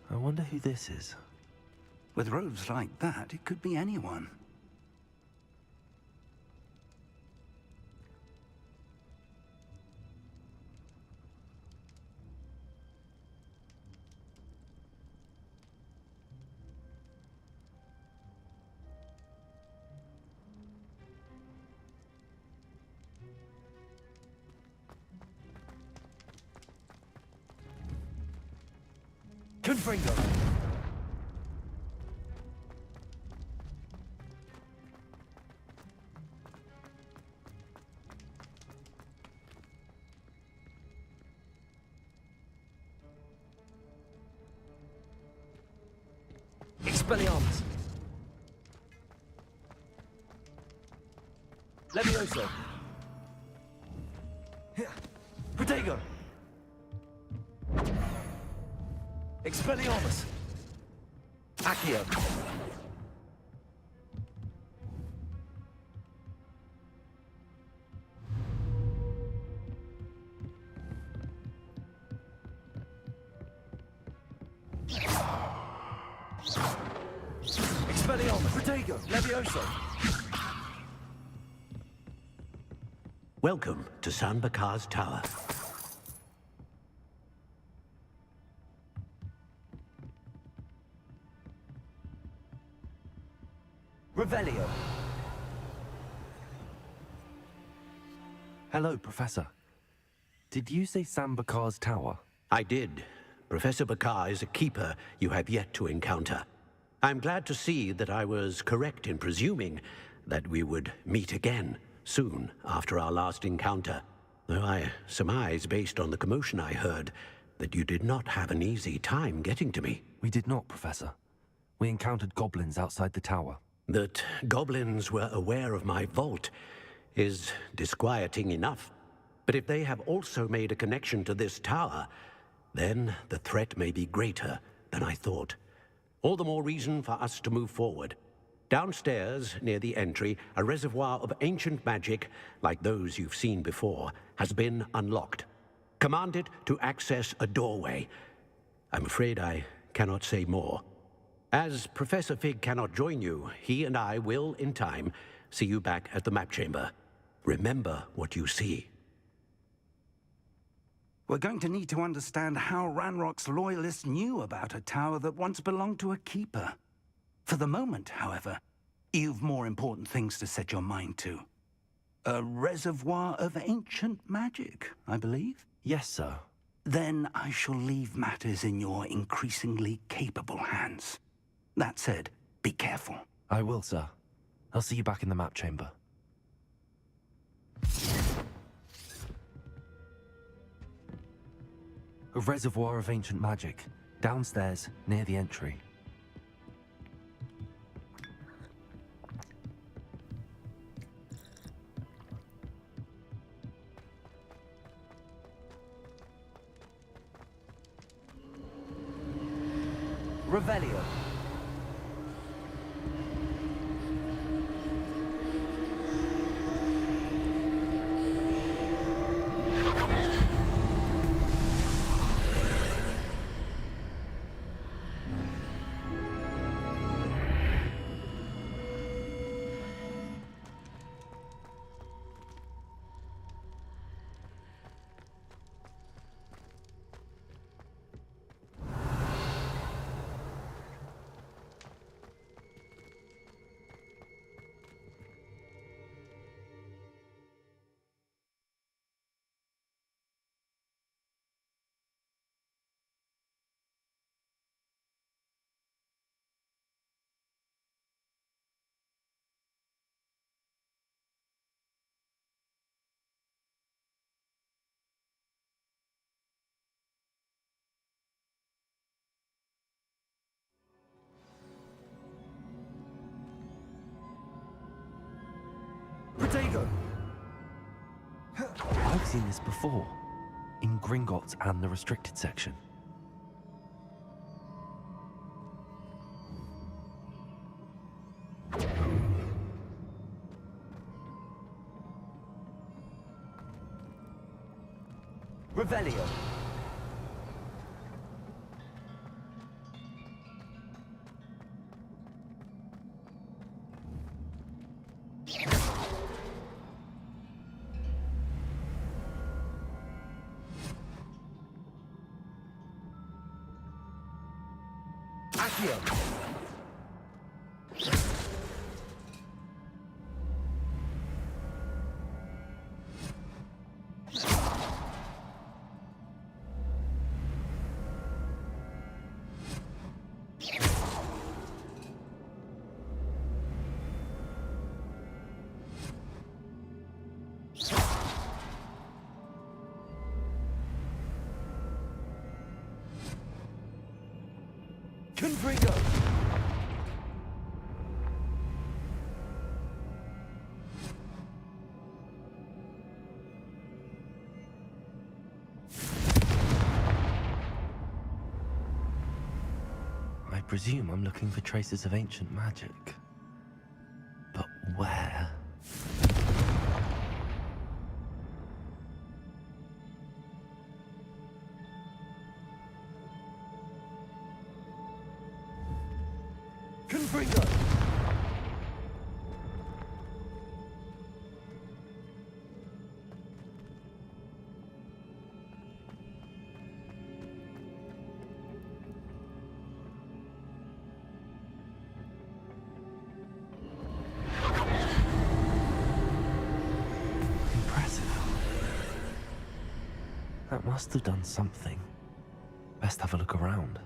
I wonder who this is. With robes like that, it could be anyone. Confringo! Expelliarmus! Levioso! Protego! Expelliarmus! Accio! Expelliarmus! Protego! Levioso! Welcome to San Bakar's Tower. Revelio! Hello, Professor. Did you say Sam Bakar's tower? I did. Professor Bakar is a keeper you have yet to encounter. I'm glad to see that I was correct in presuming that we would meet again soon after our last encounter. Though I surmise, based on the commotion I heard, that you did not have an easy time getting to me. We did not, Professor. We encountered goblins outside the tower. That goblins were aware of my vault is disquieting enough. But if they have also made a connection to this tower, then the threat may be greater than I thought. All the more reason for us to move forward. Downstairs, near the entry, a reservoir of ancient magic, like those you've seen before, has been unlocked. Command it to access a doorway. I'm afraid I cannot say more. As Professor Fig cannot join you, he and I will, in time, see you back at the map chamber. Remember what you see. We're going to need to understand how Ranrock's loyalists knew about a tower that once belonged to a keeper. For the moment, however, you've more important things to set your mind to. A reservoir of ancient magic, I believe? Yes, sir. Then I shall leave matters in your increasingly capable hands. That said, be careful. I will, sir. I'll see you back in the map chamber. A reservoir of ancient magic, downstairs, near the entry. Revelio. Protego! I've seen this before, in Gringotts and the restricted section. Revelio. Accio. Confringo. I presume I'm looking for traces of ancient magic. But where? Confringo. Impressive. That must have done something. Best have a look around.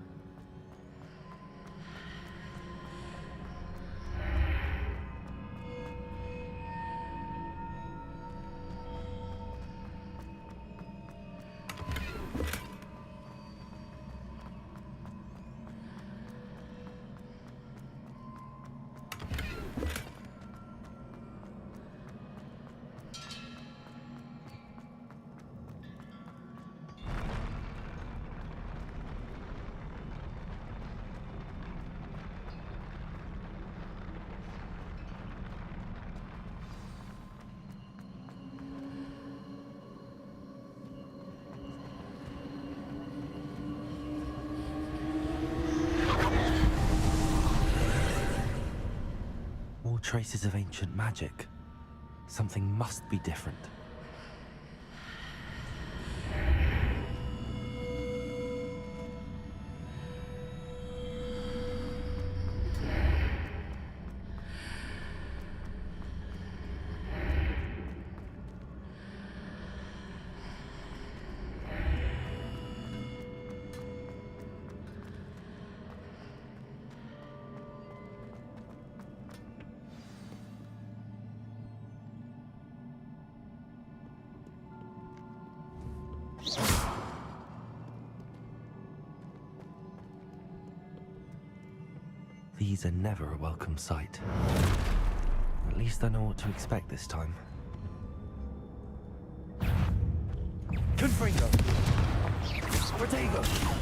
Traces of ancient magic. Something must be different. These are never a welcome sight. At least I know what to expect this time. Confringo! Protego!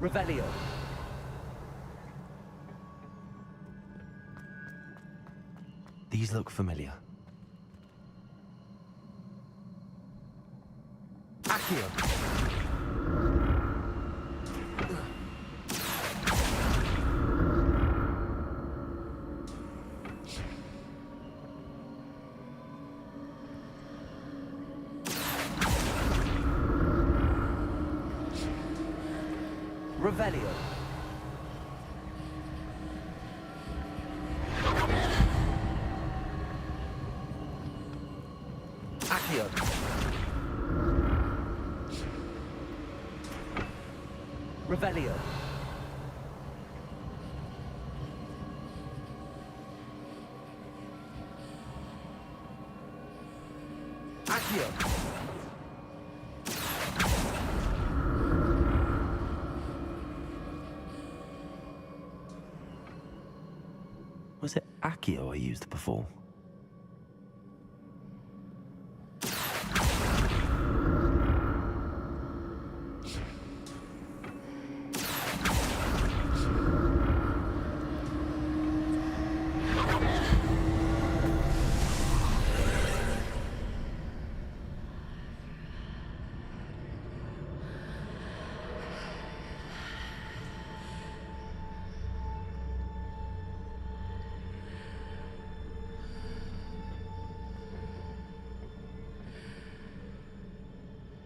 Revelio. These look familiar. Accio. Revelio. Accio. Revelio. Accio. Was it Accio I used before?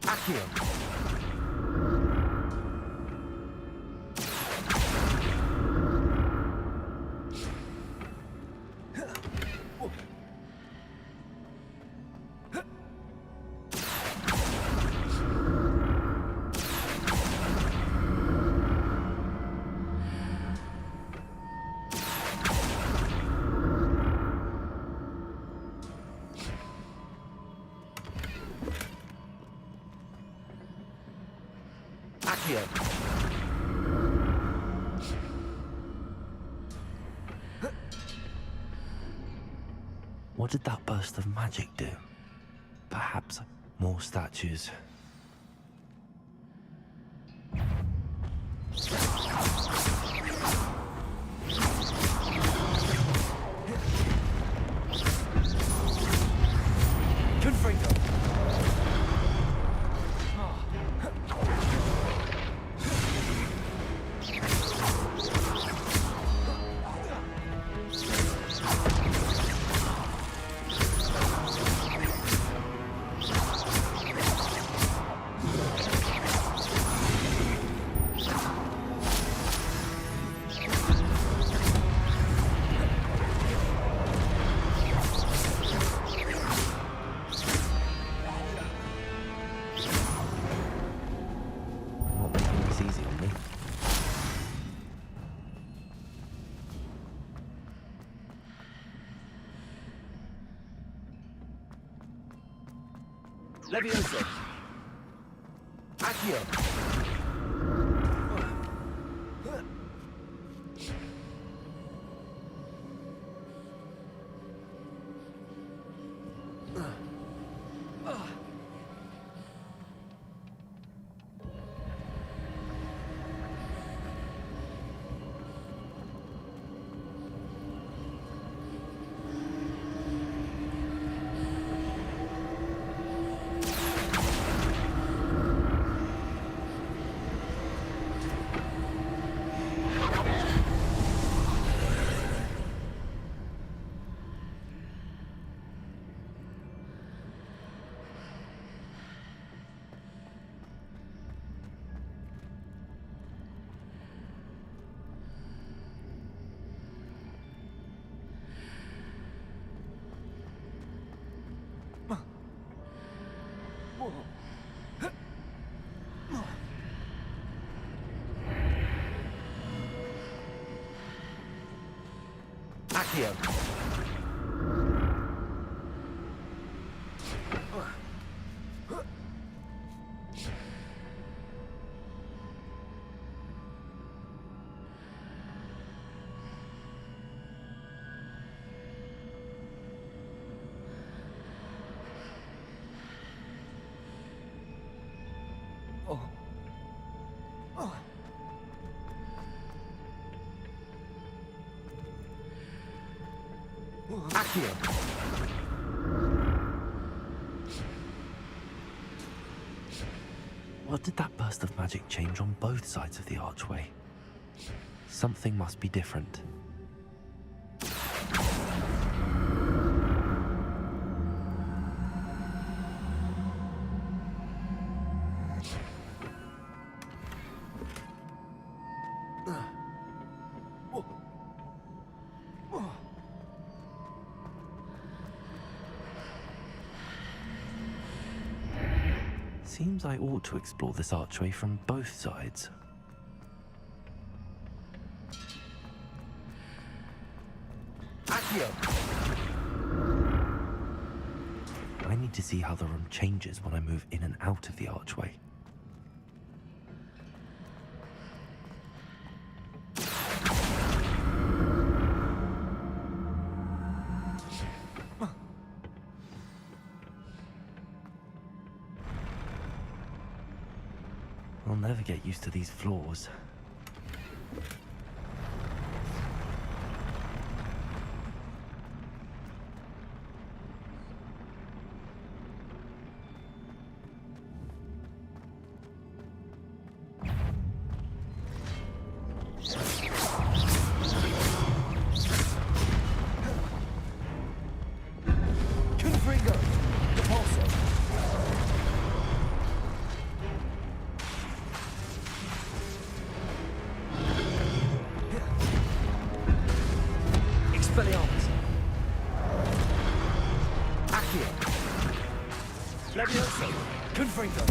Accio. Accio. What did that burst of magic do? Perhaps more statues. Confringo. Not making this easy on me. Levioso. Accio. Accio. Accio. What did that burst of magic change on both sides of the archway? Something must be different. Seems I ought to explore this archway from both sides. Accio! I need to see how the room changes when I move in and out of the archway. I'll never get used to these floors. Levioso! Confringo!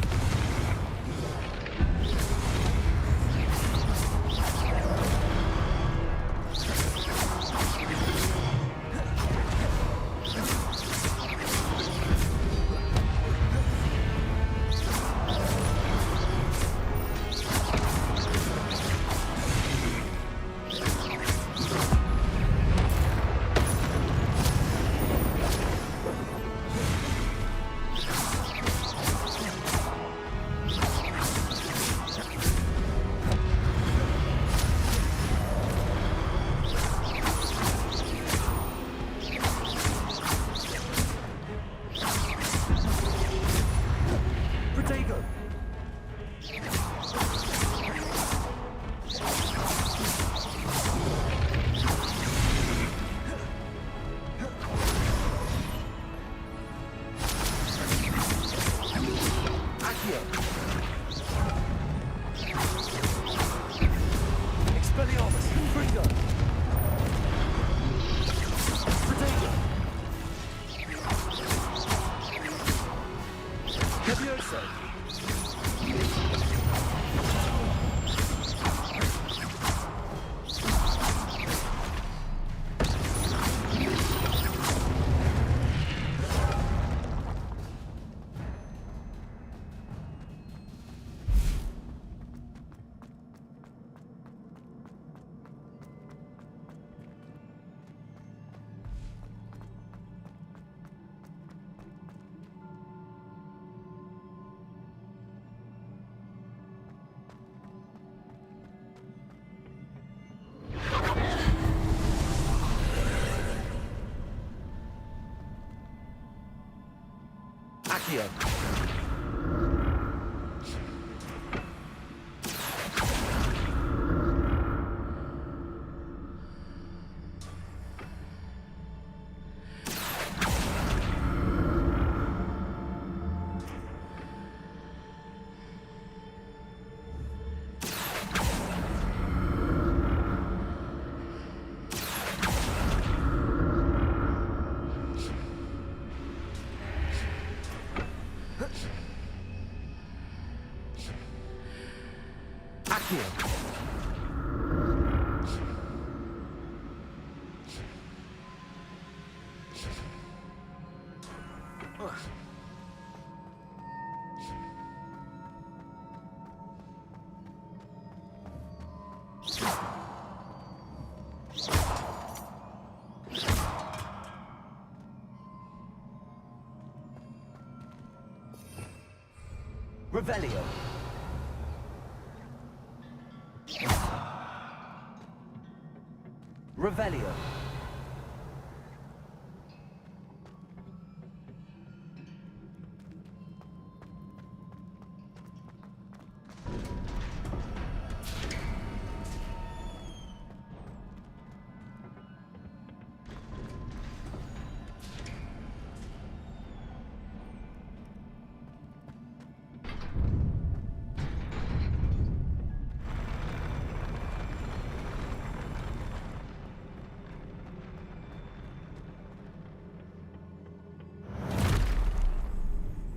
Accio! Accio! Accio! Revelio. Revelio.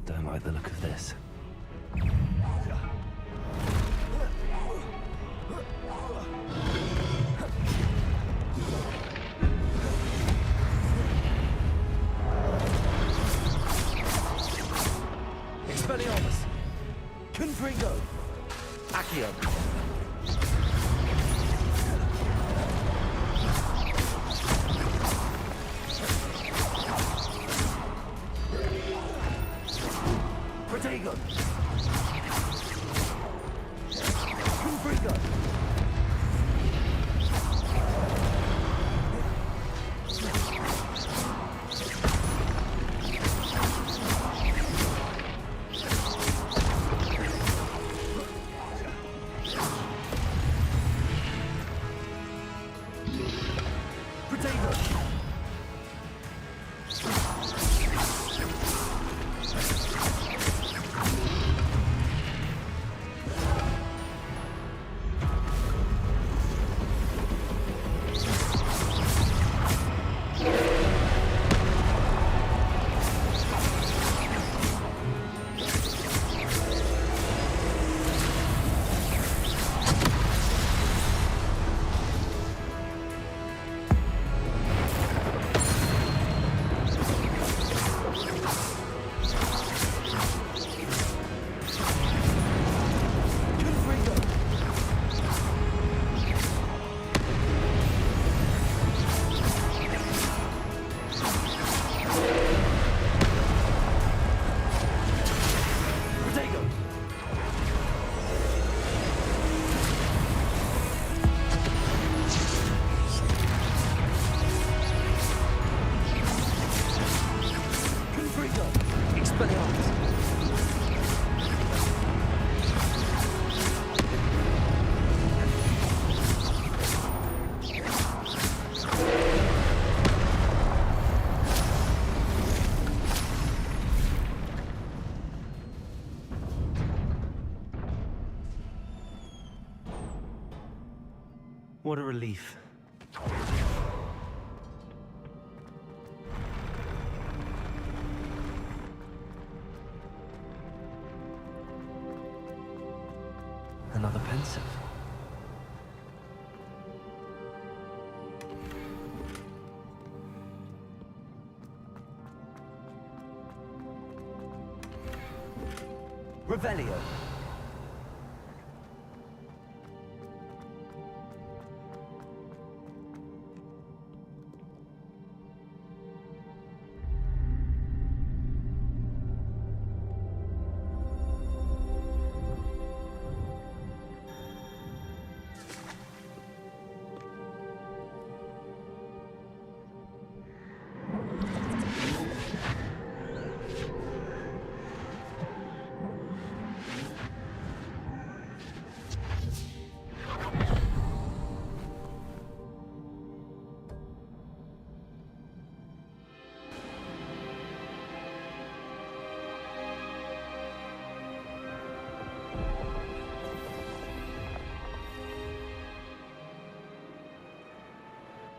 Don't like the look of this. Expelliarmus! Confringo! Accio! Protego! Confringo! What a relief. Another pensive. Revelio.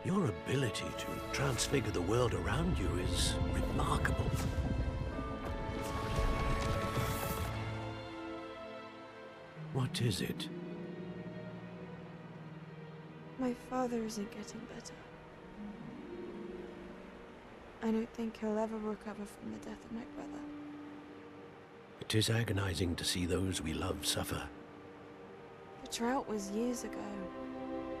Your ability to transfigure the world around you is remarkable. What is it? My father isn't getting better. I don't think he'll ever recover from the death of my brother. It is agonizing to see those we love suffer. The drought was years ago,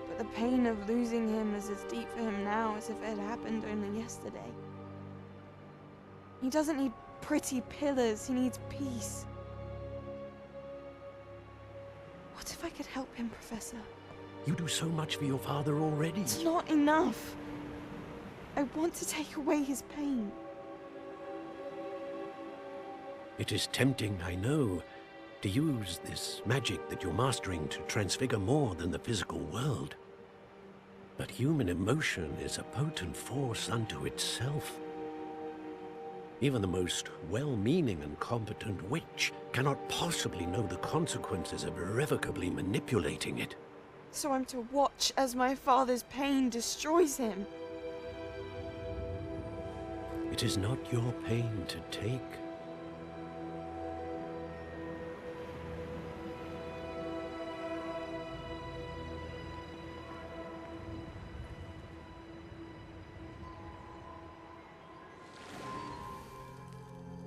but the pain of losing him is as deep for him now as if it had happened only yesterday. He doesn't need pretty pillars, he needs peace. What if I could help him, Professor? You do so much for your father already. It's not enough. I want to take away his pain. It is tempting, I know, to use this magic that you're mastering to transfigure more than the physical world. But human emotion is a potent force unto itself. Even the most well-meaning and competent witch cannot possibly know the consequences of irrevocably manipulating it. So I'm to watch as my father's pain destroys him. It is not your pain to take.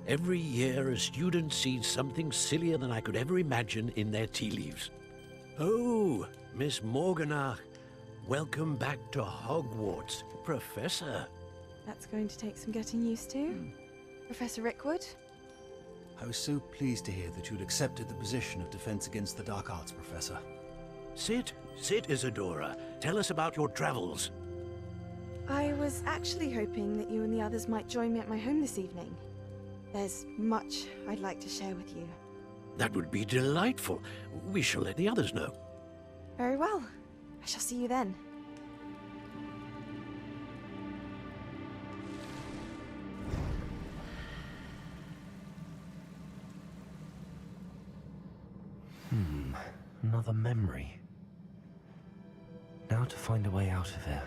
Every year, a student sees something sillier than I could ever imagine in their tea leaves. Oh, Miss Morganach, welcome back to Hogwarts, Professor. That's going to take some getting used to. Professor Rickwood? I was so pleased to hear that you'd accepted the position of Defense Against the Dark Arts, Professor. Sit, Isadora. Tell us about your travels. I was actually hoping that you and the others might join me at my home this evening. There's much I'd like to share with you. That would be delightful. We shall let the others know. Very well. I shall see you then. Another memory. Now to find a way out of here.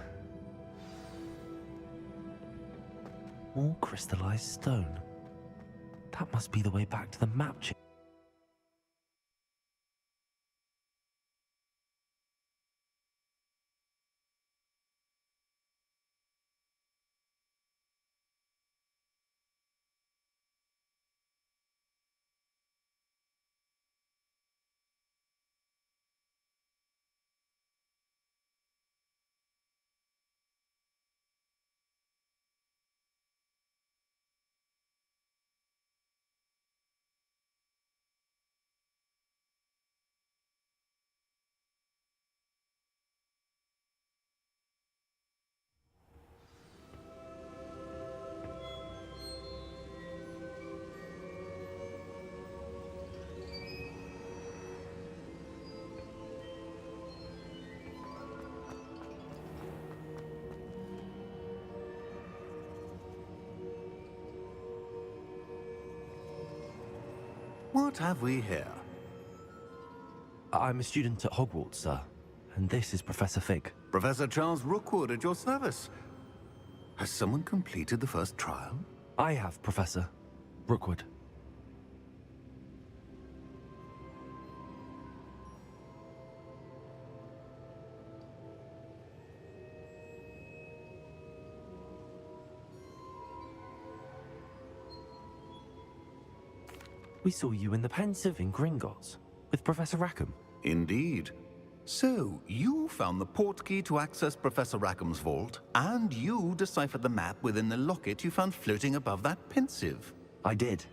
More crystallized stone. That must be the way back to the map chip. What have we here? I'm a student at Hogwarts, sir. And this is Professor Fig. Professor Charles Rookwood at your service. Has someone completed the first trial? I have, Professor Rookwood. We saw you in the Pensive in Gringotts with Professor Rackham. Indeed. So, you found the portkey to access Professor Rackham's vault, and you deciphered the map within the locket you found floating above that Pensive. I did.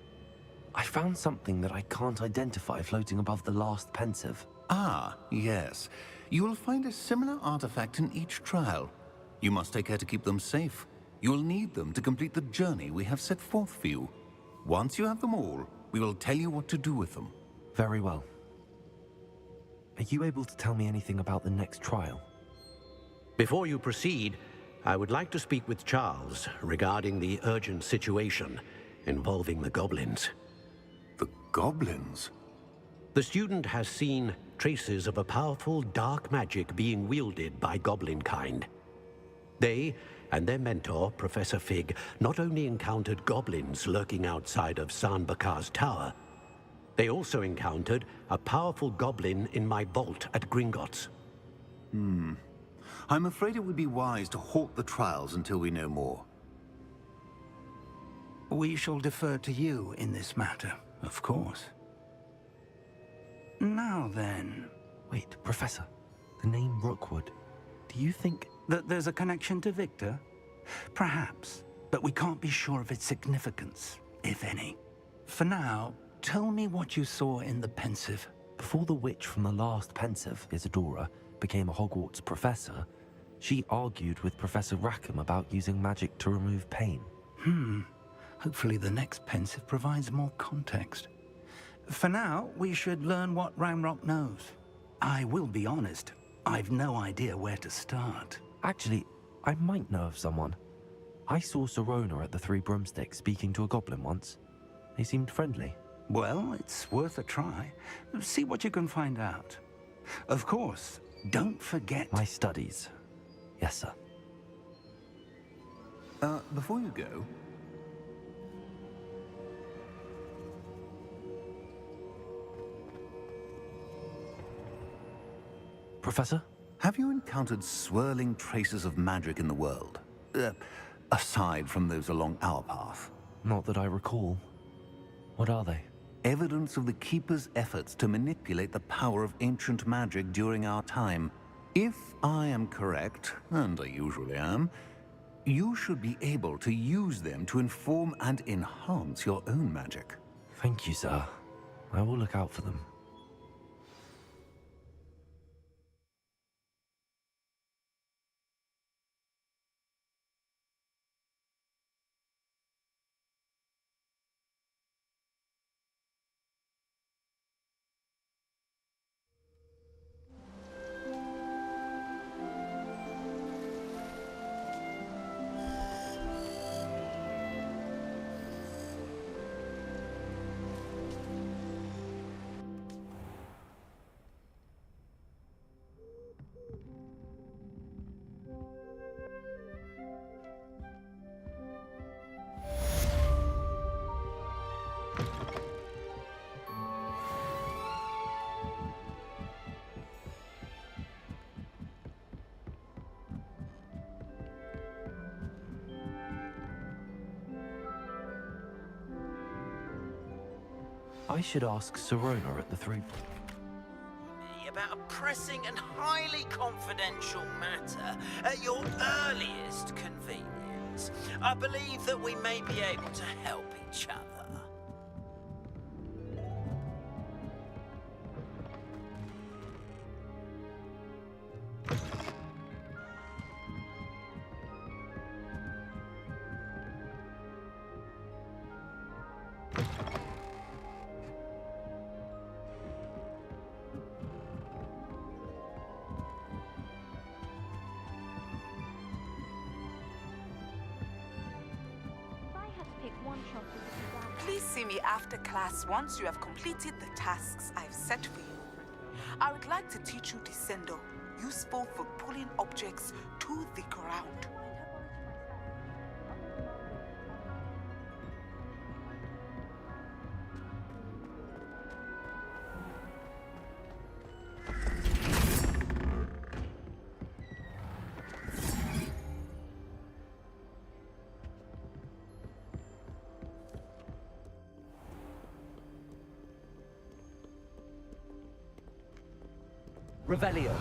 I found something that I can't identify floating above the last Pensive. Ah, yes. You will find a similar artifact in each trial. You must take care to keep them safe. You will need them to complete the journey we have set forth for you. Once you have them all, we will tell you what to do with them. Very well. Are you able to tell me anything about the next trial? Before you proceed, I would like to speak with Charles regarding the urgent situation involving the goblins. The goblins? The student has seen traces of a powerful dark magic being wielded by goblin kind. They and their mentor, Professor Fig, not only encountered goblins lurking outside of San Bakar's tower, they also encountered a powerful goblin in my vault at Gringotts. I'm afraid it would be wise to halt the trials until we know more. We shall defer to you in this matter, of course. Now then... Wait, Professor. The name Rookwood. Do you think... that there's a connection to Victor? Perhaps, but we can't be sure of its significance, if any. For now, tell me what you saw in the Pensive. Before the witch from the last Pensive, Isadora, became a Hogwarts professor, she argued with Professor Rackham about using magic to remove pain. Hopefully the next Pensive provides more context. For now, we should learn what Ranrock knows. I will be honest, I've no idea where to start. Actually, I might know of someone. I saw Sirona at the Three Broomsticks speaking to a goblin once. They seemed friendly. Well, it's worth a try. See what you can find out. Of course, don't forget... My studies. Yes, sir. Before you go... Professor? Have you encountered swirling traces of magic in the world? Aside from those along our path? Not that I recall. What are they? Evidence of the Keeper's efforts to manipulate the power of ancient magic during our time. If I am correct, and I usually am, you should be able to use them to inform and enhance your own magic. Thank you, sir. I will look out for them. I should ask Sirona at the Three... About a pressing and highly confidential matter at your earliest convenience. I believe that we may be able to help each other. Please see me after class once you have completed the tasks I've set for you. I would like to teach you Descendo, useful for pulling objects to the ground. Revelio.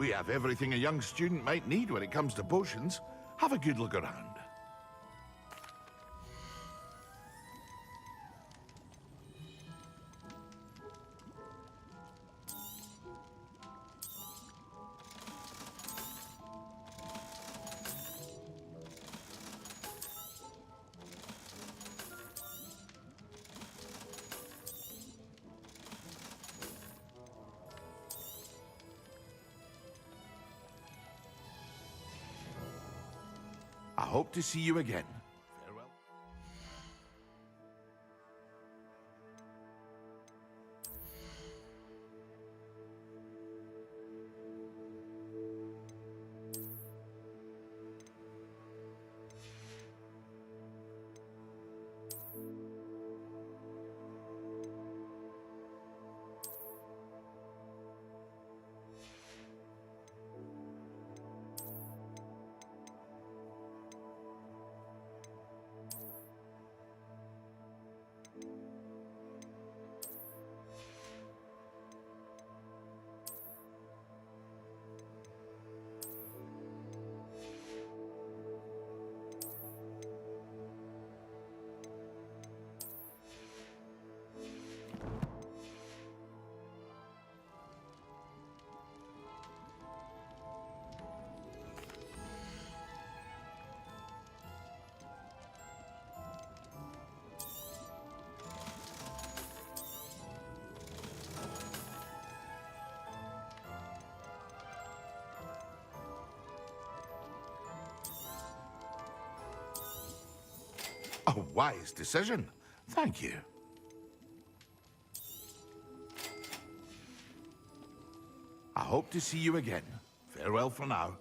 We have everything a young student might need when it comes to potions. Have a good look around. I hope to see you again. Farewell. A wise decision. Thank you. I hope to see you again. Farewell for now.